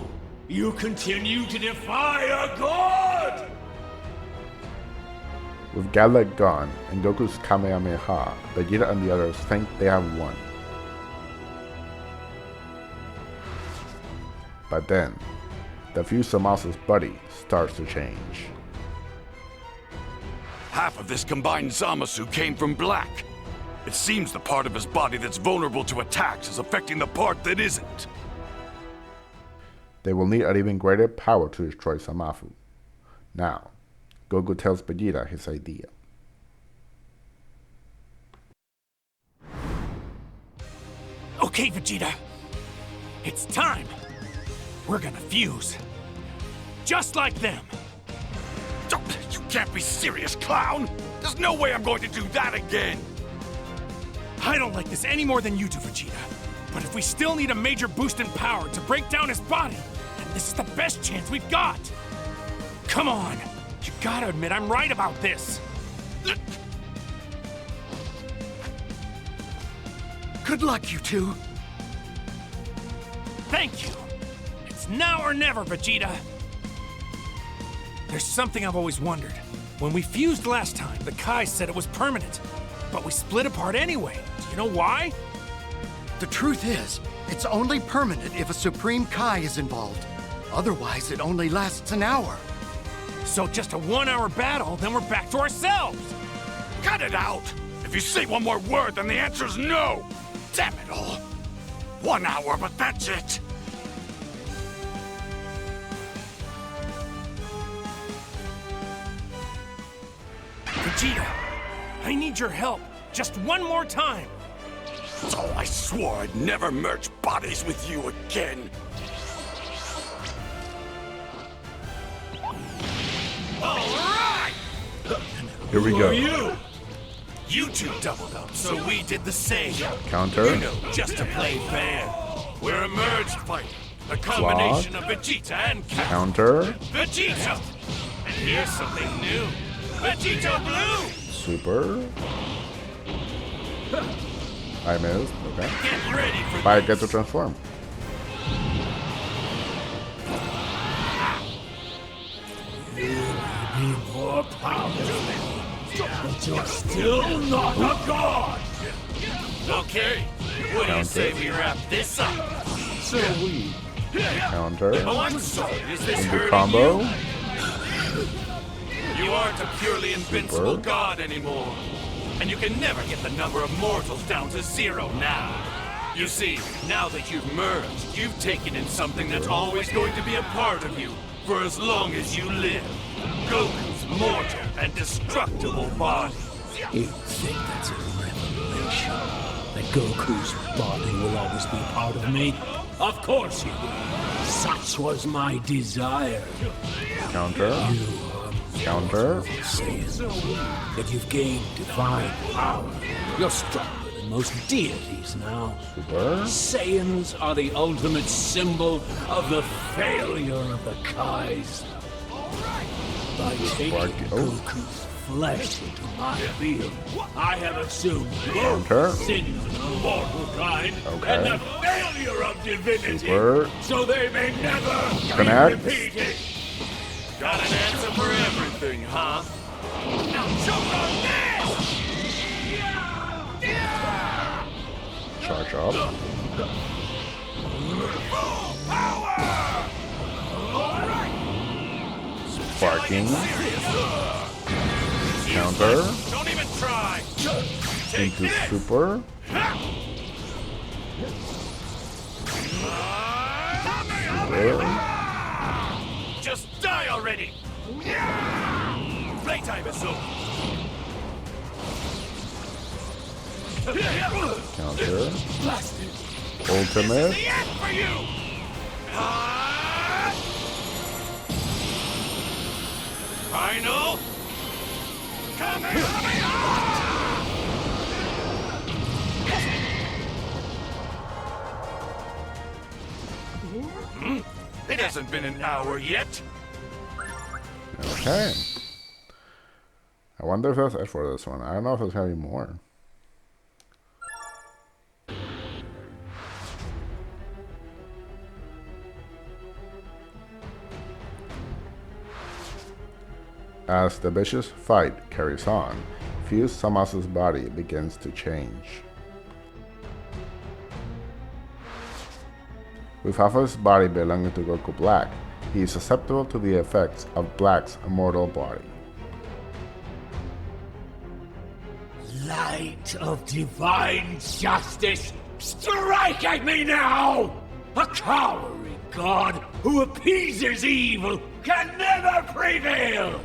You continue to defy a god! With Gallic gone and Goku's Kamehameha, Vegeta and the others think they have won. But then, the view Zamasu's body starts to change. Half of this combined Zamasu came from Black. It seems the part of his body that's vulnerable to attacks is affecting the part that isn't. They will need an even greater power to destroy Zamasu. Now, Goku tells Vegeta his idea. Okay, Vegeta. It's time. We're gonna fuse. Just like them. You can't be serious, clown! There's no way I'm going to do that again! I don't like this any more than you do, Vegeta. But if we still need a major boost in power to break down his body, then this is the best chance we've got. Come on. You gotta admit I'm right about this. Good luck, you two. Thank you. It's now or never, Vegeta. There's something I've always wondered. When we fused last time, the Kai said it was permanent. But we split apart anyway. Do you know why? The truth is, it's only permanent if a Supreme Kai is involved. Otherwise, it only lasts an hour. So just a 1 hour battle, then we're back to ourselves. Cut it out! If you say one more word, then the answer's no! Damn it all! 1 hour, but that's it! Vegeta, I need your help. Just one more time. Oh, I swore I'd never merge bodies with you again! Alright! Here we Who go. are you? You two doubled up, so we did the same. Counter. You know, just to play fair. We're a merged fighter. A combination of Vegeta and Counter. Vegeta! And here's something new. Vegito Blue! Super. I missed. Okay. Get ready for I get to transform. Be more powerful, but you're still not a god! Okay, what do you say we wrap this up? So we Counter. Oh, I'm sorry, is this Into hurting combo. you? You aren't a purely invincible Super. god anymore. And you can never get the number of mortals down to 0 now. You see, now that you've merged, you've taken in something that's always going to be a part of you for as long as you live. Goku's mortal and destructible body. You think that's a revelation? That Goku's body will always be a part of me? Of course you will. Such was my desire. Counter. You Counter. saying that you've gained divine power. You're stronger than most deities now. Super. Saiyans are the ultimate symbol of the failure of the Kais. By taking Goku's flesh into my field, I have assumed Counter. both sin of mortal kind Okay. and the failure of divinity, Super. so they may never Connect. be repeated. Got an answer for everything, huh? Now choke on this! Charge up. Sparking. Counter. Don't even try! Take Into this! super. Super. Just die already! Playtime is over! Counter. Ultimate. The end for you! Final! It hasn't been an hour yet. Okay. I wonder if that's it for this one. I don't know if there's gonna be more. As the vicious fight carries on, Fuse Zamasu's body begins to change. With half of his body belonging to Goku Black, he is susceptible to the effects of Black's immortal body. Light of divine justice, strike at me now! A cowering god who appeases evil can never prevail!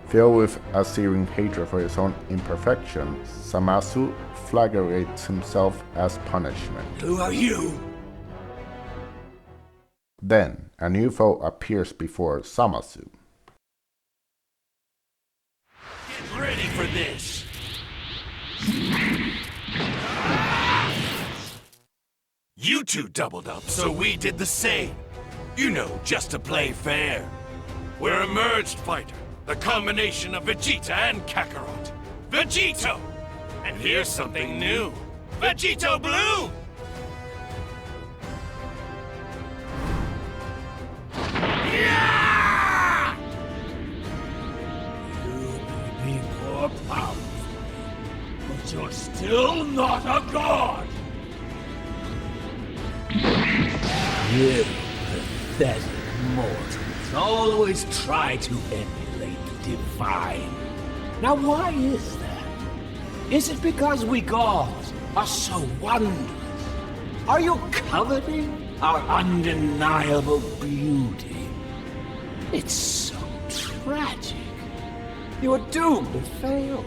Filled with a searing hatred for his own imperfections, Zamasu flagellates himself as punishment. Who are you? Then, a new foe appears before Zamasu. Get ready for this! You two doubled up, so we did the same. You know, just to play fair. We're a merged fighter, the combination of Vegeta and Kakarot. Vegito! And here's something new. Vegito Blue! Yeah! You may be more powerful, but you're still not a god! You pathetic mortals always try to emulate the divine. Now why is that? Is it because we gods are so wondrous? Are you coveting our undeniable beauty? It's so tragic. You are doomed to fail.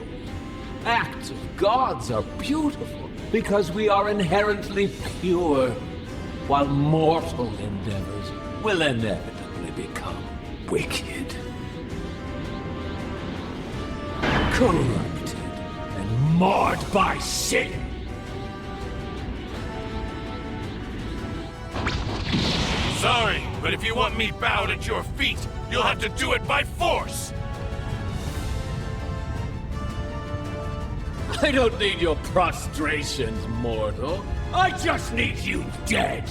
Acts of gods are beautiful because we are inherently pure, while mortal endeavors will inevitably become wicked, corrupted, and marred by sin. Sorry, But if you want me bowed at your feet, you'll have to do it by force! I don't need your prostrations, mortal. I just need you dead.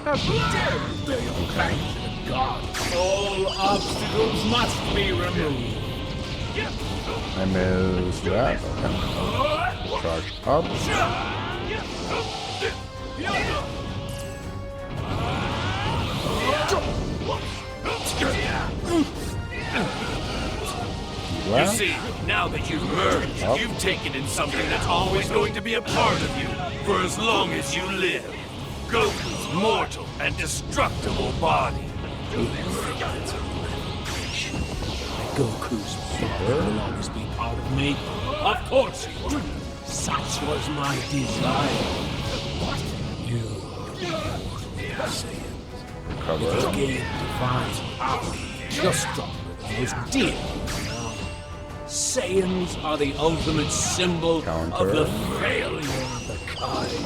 How dare you bear your thanks to the gods? All obstacles must be removed. I missed that. Okay. Charge up. You Left. see, now that you've merged, you've taken in something that's always going to be a part of you, for as long as you live. Goku's mortal and destructible body. Goku's power will always be part of me. Of course it would. Such was my desire. You, Saiyans, Recover. gain divine power. You're stronger than most dear. Saiyans are the ultimate symbol of the failure of the kind.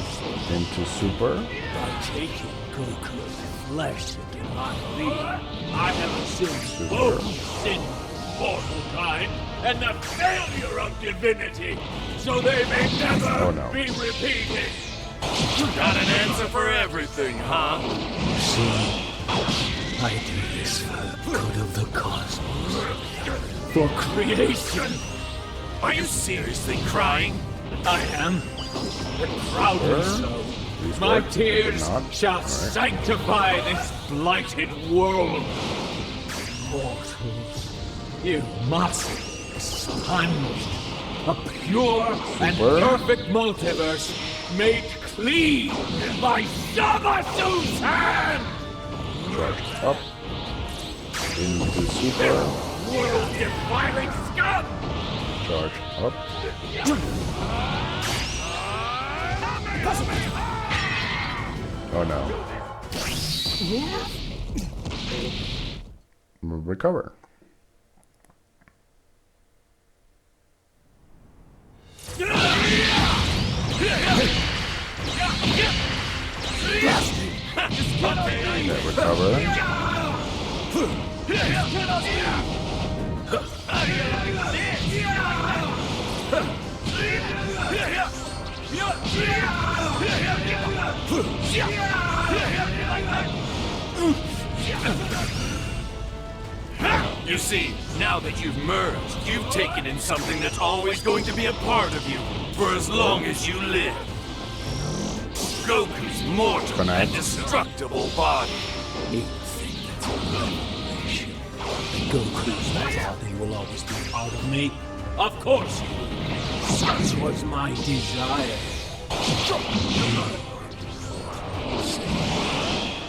Into super. By taking Goku's flesh into my being, I have assumed both sin, mortal kind, and the failure of divinity, so they may never be repeated. Got an answer for everything, huh? See, I do this for the good of the cosmos, for creation. Are you seriously crying? I am, but proudly so. My tears shall sanctify this blighted world. Mortals, you must be expunged. A pure and perfect multiverse made clean by Zamasu's hand! Charge up. Into super. World-defiling scum! Charge up. Oh no. Recover. Okay, recover. You see, now that you've merged, you've taken in something that's always going to be a part of you, for as long as you live. Goku's mortal and destructible body. You think that's a revelation? Goku's body will always be part of me. Of course you will. Such was my desire.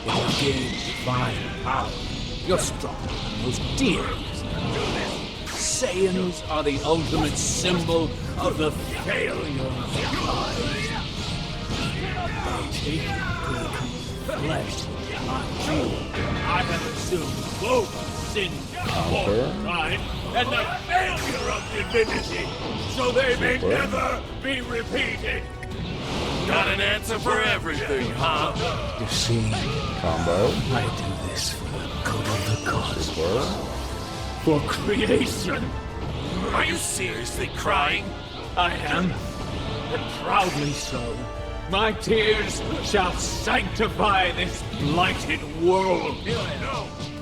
It will gain divine power. You're stronger than most dear. Saiyans are the ultimate symbol of the failure of the kind. By taking Goku's flesh into my being, I have assumed both sin, mortal kind, and the failure of divinity, so they may never be repeated. Got an answer for everything, huh? You see, Combo. I do this for the good of the cosmos, for creation. Are you seriously crying? I am, and proudly so. My tears shall sanctify this blighted world.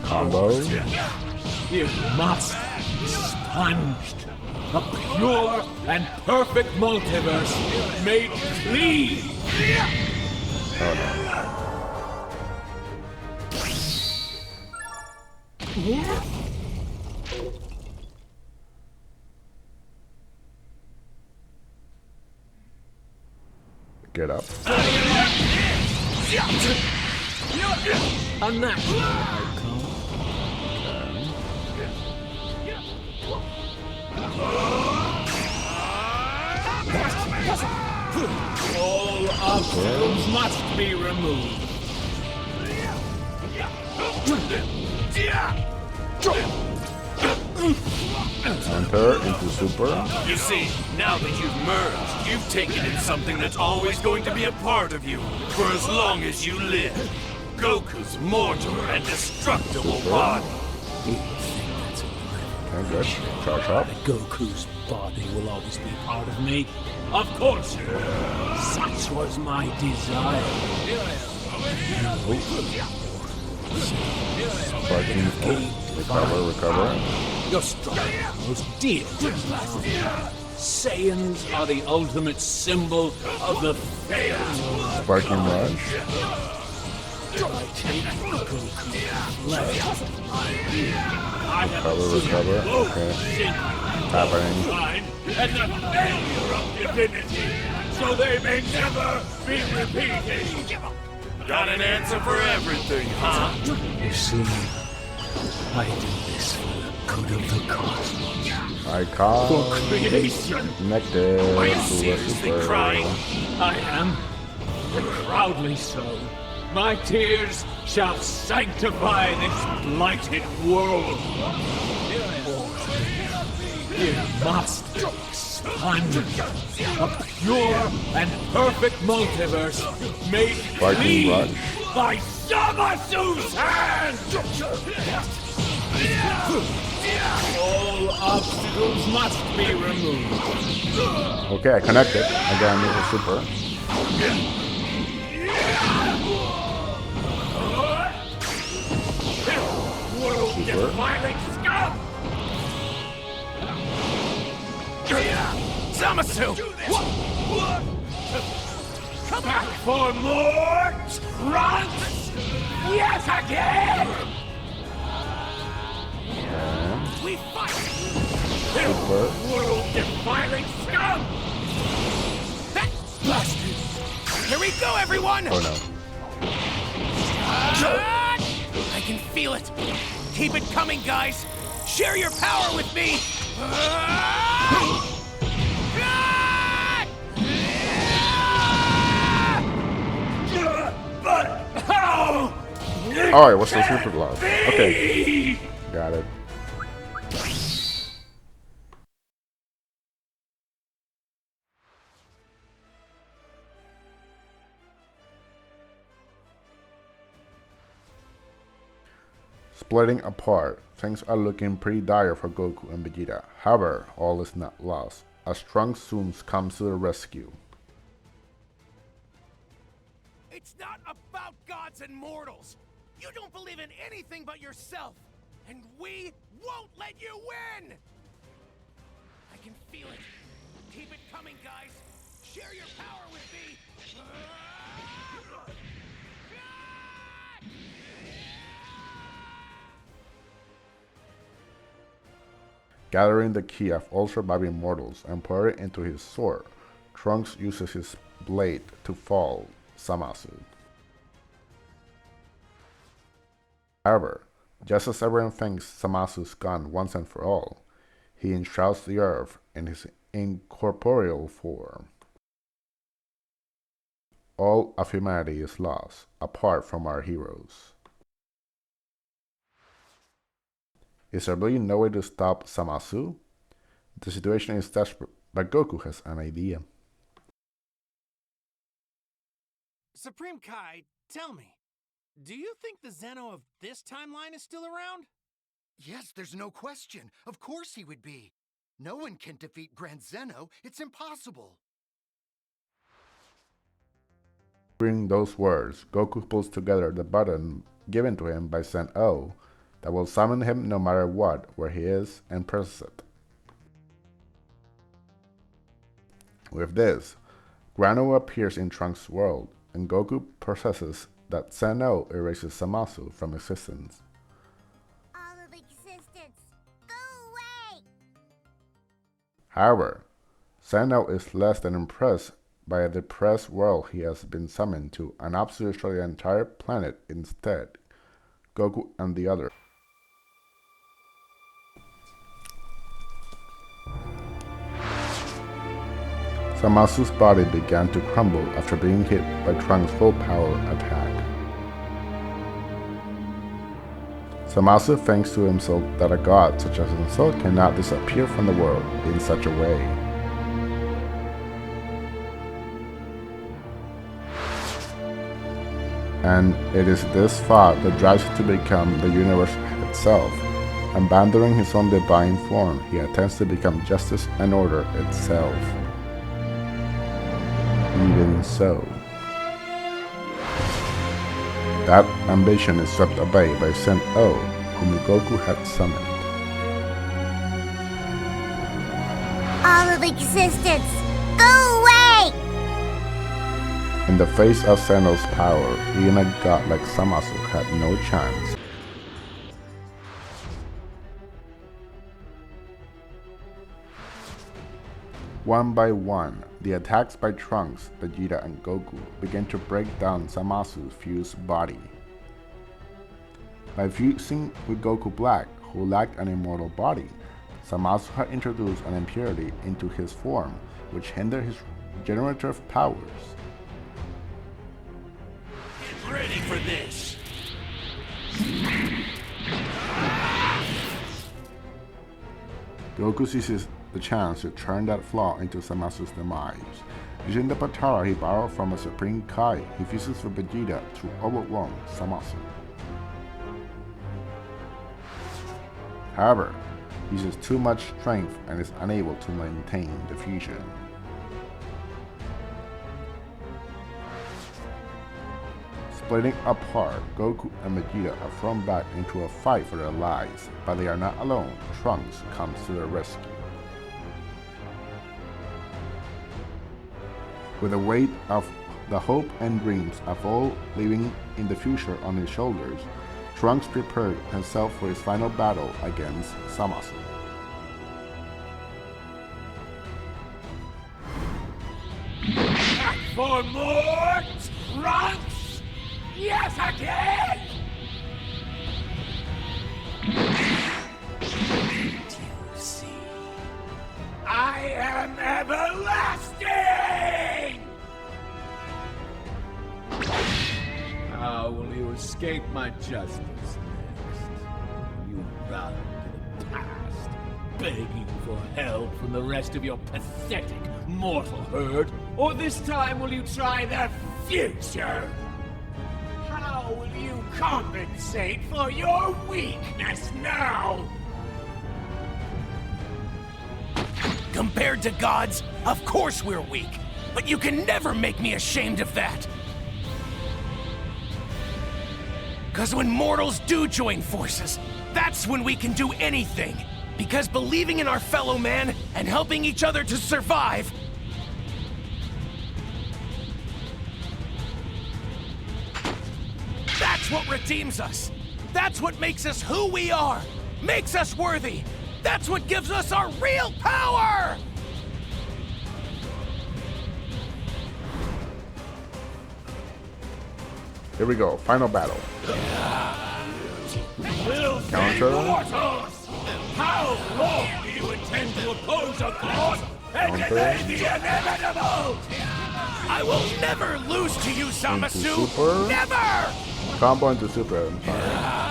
Combo. You must be sponged. A pure and perfect multiverse made clean. Get up. Unnatural outcome. All obstacles must be removed. Enter into Super. You see, now that you've merged, you've taken in something that's always going to be a part of you for as long as you live. Goku's mortal and destructible body. Okay, good. Charge up. Goku's body will always be part of me. Of course. Such was my desire. Sparking. Recover. You're strong, most dear. Saiyans are the ultimate symbol of the failed. Sparking Rush. Recover. Okay. Happening. And the failure of divinity, so they may never be repeated. Got an answer for everything, huh? You see, I do this for the good of the cosmos. Icon. For creation. Connected. Are you seriously crying? I am, and proudly so. My tears shall sanctify this blighted world. You must expand a pure and perfect multiverse made clean by Zamasu's hand! All obstacles must be removed. Okay, I connected. I got a Super. World-defining scum! Zamasu! Come back for more Trunks! Yet again! We fight! World-defining scum! Here we go, everyone! Oh no. I can feel it. Keep it coming, guys. Share your power with me. But how? Alright, what's the Super Glove? Okay. Got it. Splitting apart, things are looking pretty dire for Goku and Vegeta. However, all is not lost, as Trunks soon comes to the rescue. It's not about gods and mortals. You don't believe in anything but yourself. And we won't let you win! I can feel it. Keep it coming, guys. Share your power with me. Gathering the key of all surviving mortals and put it into his sword, Trunks uses his blade to fall Zamasu. However, just as everyone thinks Zamasu's gone once and for all, he enshrouds the earth in his incorporeal form. All of humanity is lost, apart from our heroes. Is there really no way to stop Zamasu? The situation is desperate, but Goku has an idea. Supreme Kai, tell me, do you think the Zeno of this timeline is still around? Yes, there's no question. Of course he would be. No one can defeat Grand Zeno. It's impossible. Hearing those words, Goku pulls together the button given to him by Sen-O that will summon him no matter what, where he is, and presses it. With this, Grano appears in Trunks' world, and Goku processes that Sen-O erases Zamasu from existence. All of existence, go away! However, Sen-O is less than impressed by a depressed world he has been summoned to and opts to destroy the entire planet instead. Goku and the others. Zamasu's body began to crumble after being hit by Trunks' full power attack. Zamasu thinks to himself that a god such as himself cannot disappear from the world in such a way. And it is this thought that drives him to become the universe itself. Abandoning his own divine form, he attempts to become justice and order itself. Even so, that ambition is swept away by Sen O, whom Goku had summoned. All of existence, go away! In the face of Sen-O's power, even a god like Zamasu had no chance. One by one, the attacks by Trunks, Vegeta, and Goku began to break down Zamasu's fused body. By fusing with Goku Black, who lacked an immortal body, Zamasu had introduced an impurity into his form, which hindered his generative powers. Get ready for this! Goku seizes the chance to turn that flaw into Zamasu's demise. Using the Patara he borrowed from a Supreme Kai, he fuses with Vegeta to overwhelm Zamasu. However, he uses too much strength and is unable to maintain the fusion. Splitting apart, Goku and Vegeta are thrown back into a fight for their lives, but they are not alone. Trunks comes to their rescue. With the weight of the hope and dreams of all living in the future on his shoulders, Trunks prepared himself for his final battle against Zamasu. Back for more, Trunks! Yes, again! You see, I am everlasting! How will you escape my justice next? You run to the past, begging for help from the rest of your pathetic mortal herd? Or this time will you try the future? How will you compensate for your weakness now? Compared to gods, of course we're weak. But you can never make me ashamed of that. Because when mortals do join forces, that's when we can do anything. Because believing in our fellow man and helping each other to survive, that's what redeems us. That's what makes us who we are. Makes us worthy. That's what gives us our real power! Here we go, final battle. Counter. How long do you intend to oppose a cause and delay the inevitable? I will never lose to you, Zamasu! Super. Never! Combo into super, I'm sorry.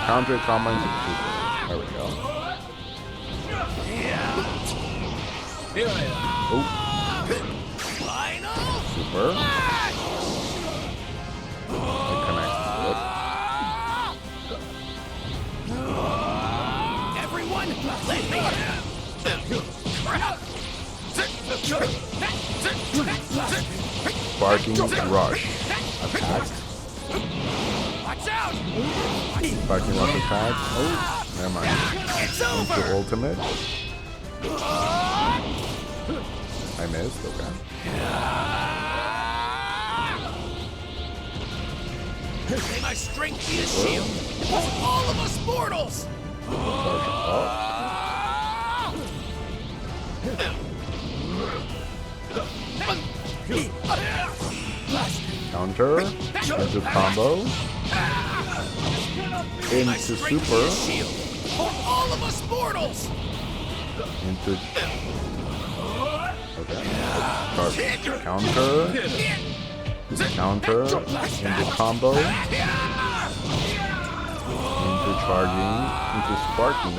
Counter combo into super. There we go. Here I am. Oh, Final super. match! It connects Everyone, let me Barking rush. Attack. Watch out! Barking rush attack. Oh, never mind. It's Into over! ultimate. I missed, okay. May my strength be a shield for all of us mortals! Counter. Into combo. May my Into strength be a super. shield for all of us mortals! Into. Okay. Counter. Counter. Into combo. Into charging into sparking.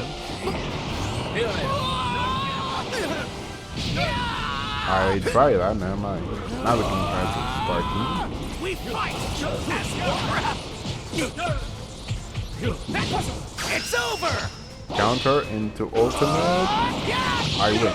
I tried that, never mind. Now we can try to sparking. We fight It's over! Counter into ultimate. I win.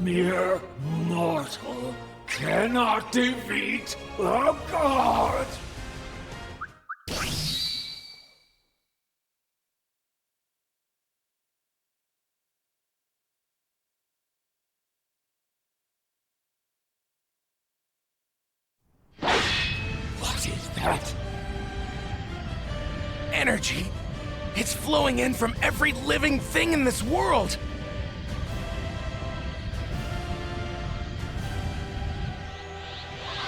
Mere mortal cannot defeat a god! What is that? Energy! It's flowing in from every living thing in this world!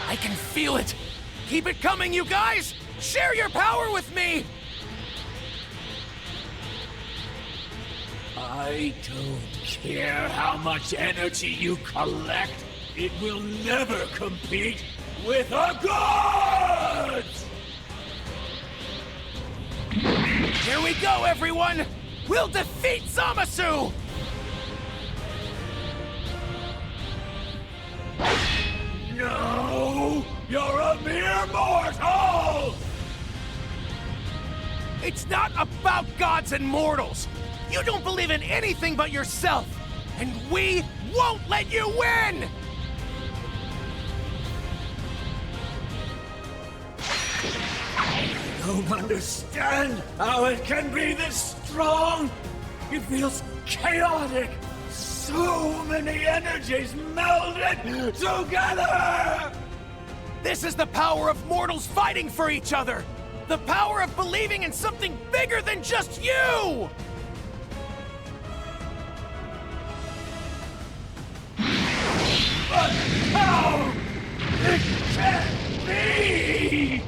I can feel it! Keep it coming, you guys! Share your power with me! I don't care how much energy you collect, it will never compete with a god! Here we go, everyone! We'll defeat Zamasu! No! You're a mere mortal! It's not about gods and mortals! You don't believe in anything but yourself! And we won't let you win! I don't understand how it can be this strong! It feels chaotic! So many energies melded together! This is the power of mortals fighting for each other! The power of believing in something bigger than just you! But how? It can't be!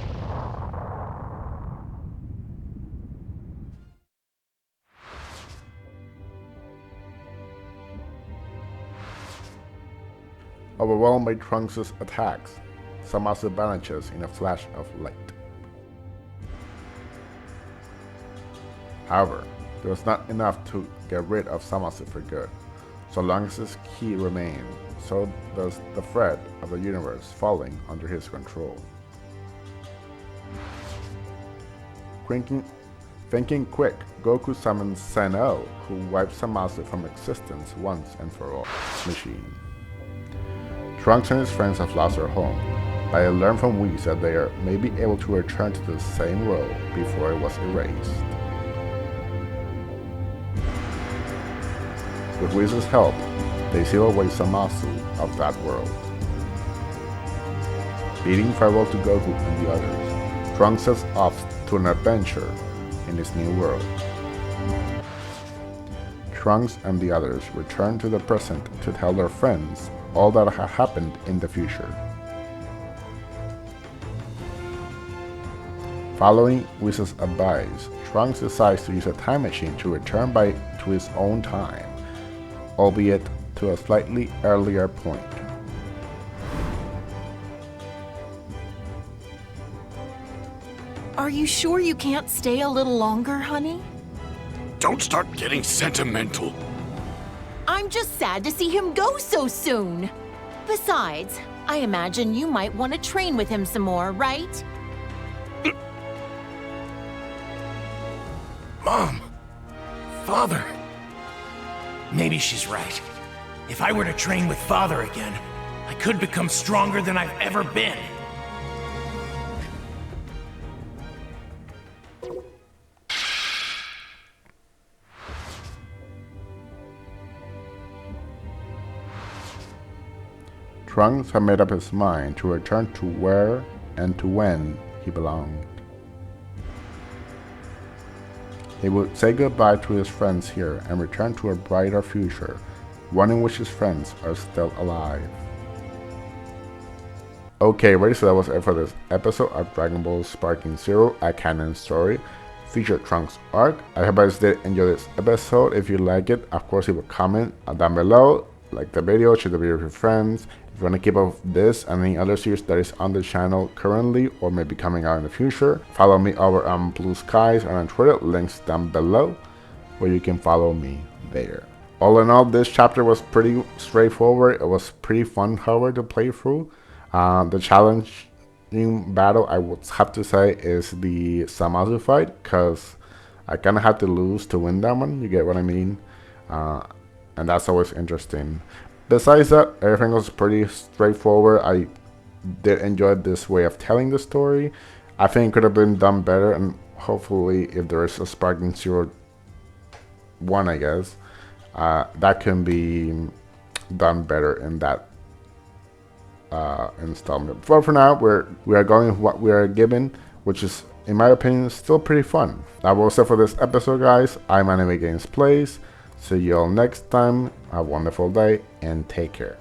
Overwhelmed by Trunks' attacks, Zamasu vanishes in a flash of light. However, there was not enough to get rid of Zamasu for good. So long as his key remained, so does the thread of the universe falling under his control. Thinking quick, Goku summons Sen-O, who wipes Zamasu from existence once and for all. Machine. Trunks and his friends have lost their home, but I learned from Whis that they may be able to return to the same world before it was erased. With Whis' help, they seal away Zamasu of that world. Bidding farewell to Goku and the others, Trunks sets off to an adventure in his new world. Trunks and the others return to the present to tell their friends all that had happened in the future. Following Whis' advice, Trunks decides to use a time machine to return back to his own time, albeit to a slightly earlier point. Are you sure you can't stay a little longer, honey? Don't start getting sentimental. I'm just sad to see him go so soon. Besides, I imagine you might want to train with him some more, right? Mom! Father! Maybe she's right. If I were to train with Father again, I could become stronger than I've ever been. Trunks had made up his mind to return to where and to when he belonged. He would say goodbye to his friends here and return to a brighter future, one in which his friends are still alive. Okay, ready, so that was it for this episode of Dragon Ball Sparking Zero, a canon story. featured Trunks arc. I hope you guys did enjoy this episode. If you like it, of course, leave a comment down below. Like the video, share the video with your friends. If you want to keep up with this and any other series that is on the channel currently or maybe coming out in the future, follow me over on BlueSky and on Twitter, links down below, where you can follow me there. All in all, this chapter was pretty straightforward. It was pretty fun, however, to play through. The challenging battle, I would have to say, is the Zamasu fight, because I kind of had to lose to win that one, you get what I mean? And that's always interesting. Besides that, everything was pretty straightforward. I did enjoy this way of telling the story. I think it could have been done better, and hopefully if there is a Sparking Zero 1, I guess, that can be done better in that installment. But for now, we are going with what we are given, which is, in my opinion, still pretty fun. That was it for this episode, guys. I'm Anime Games Plays. See you all next time. Have a wonderful day and take care.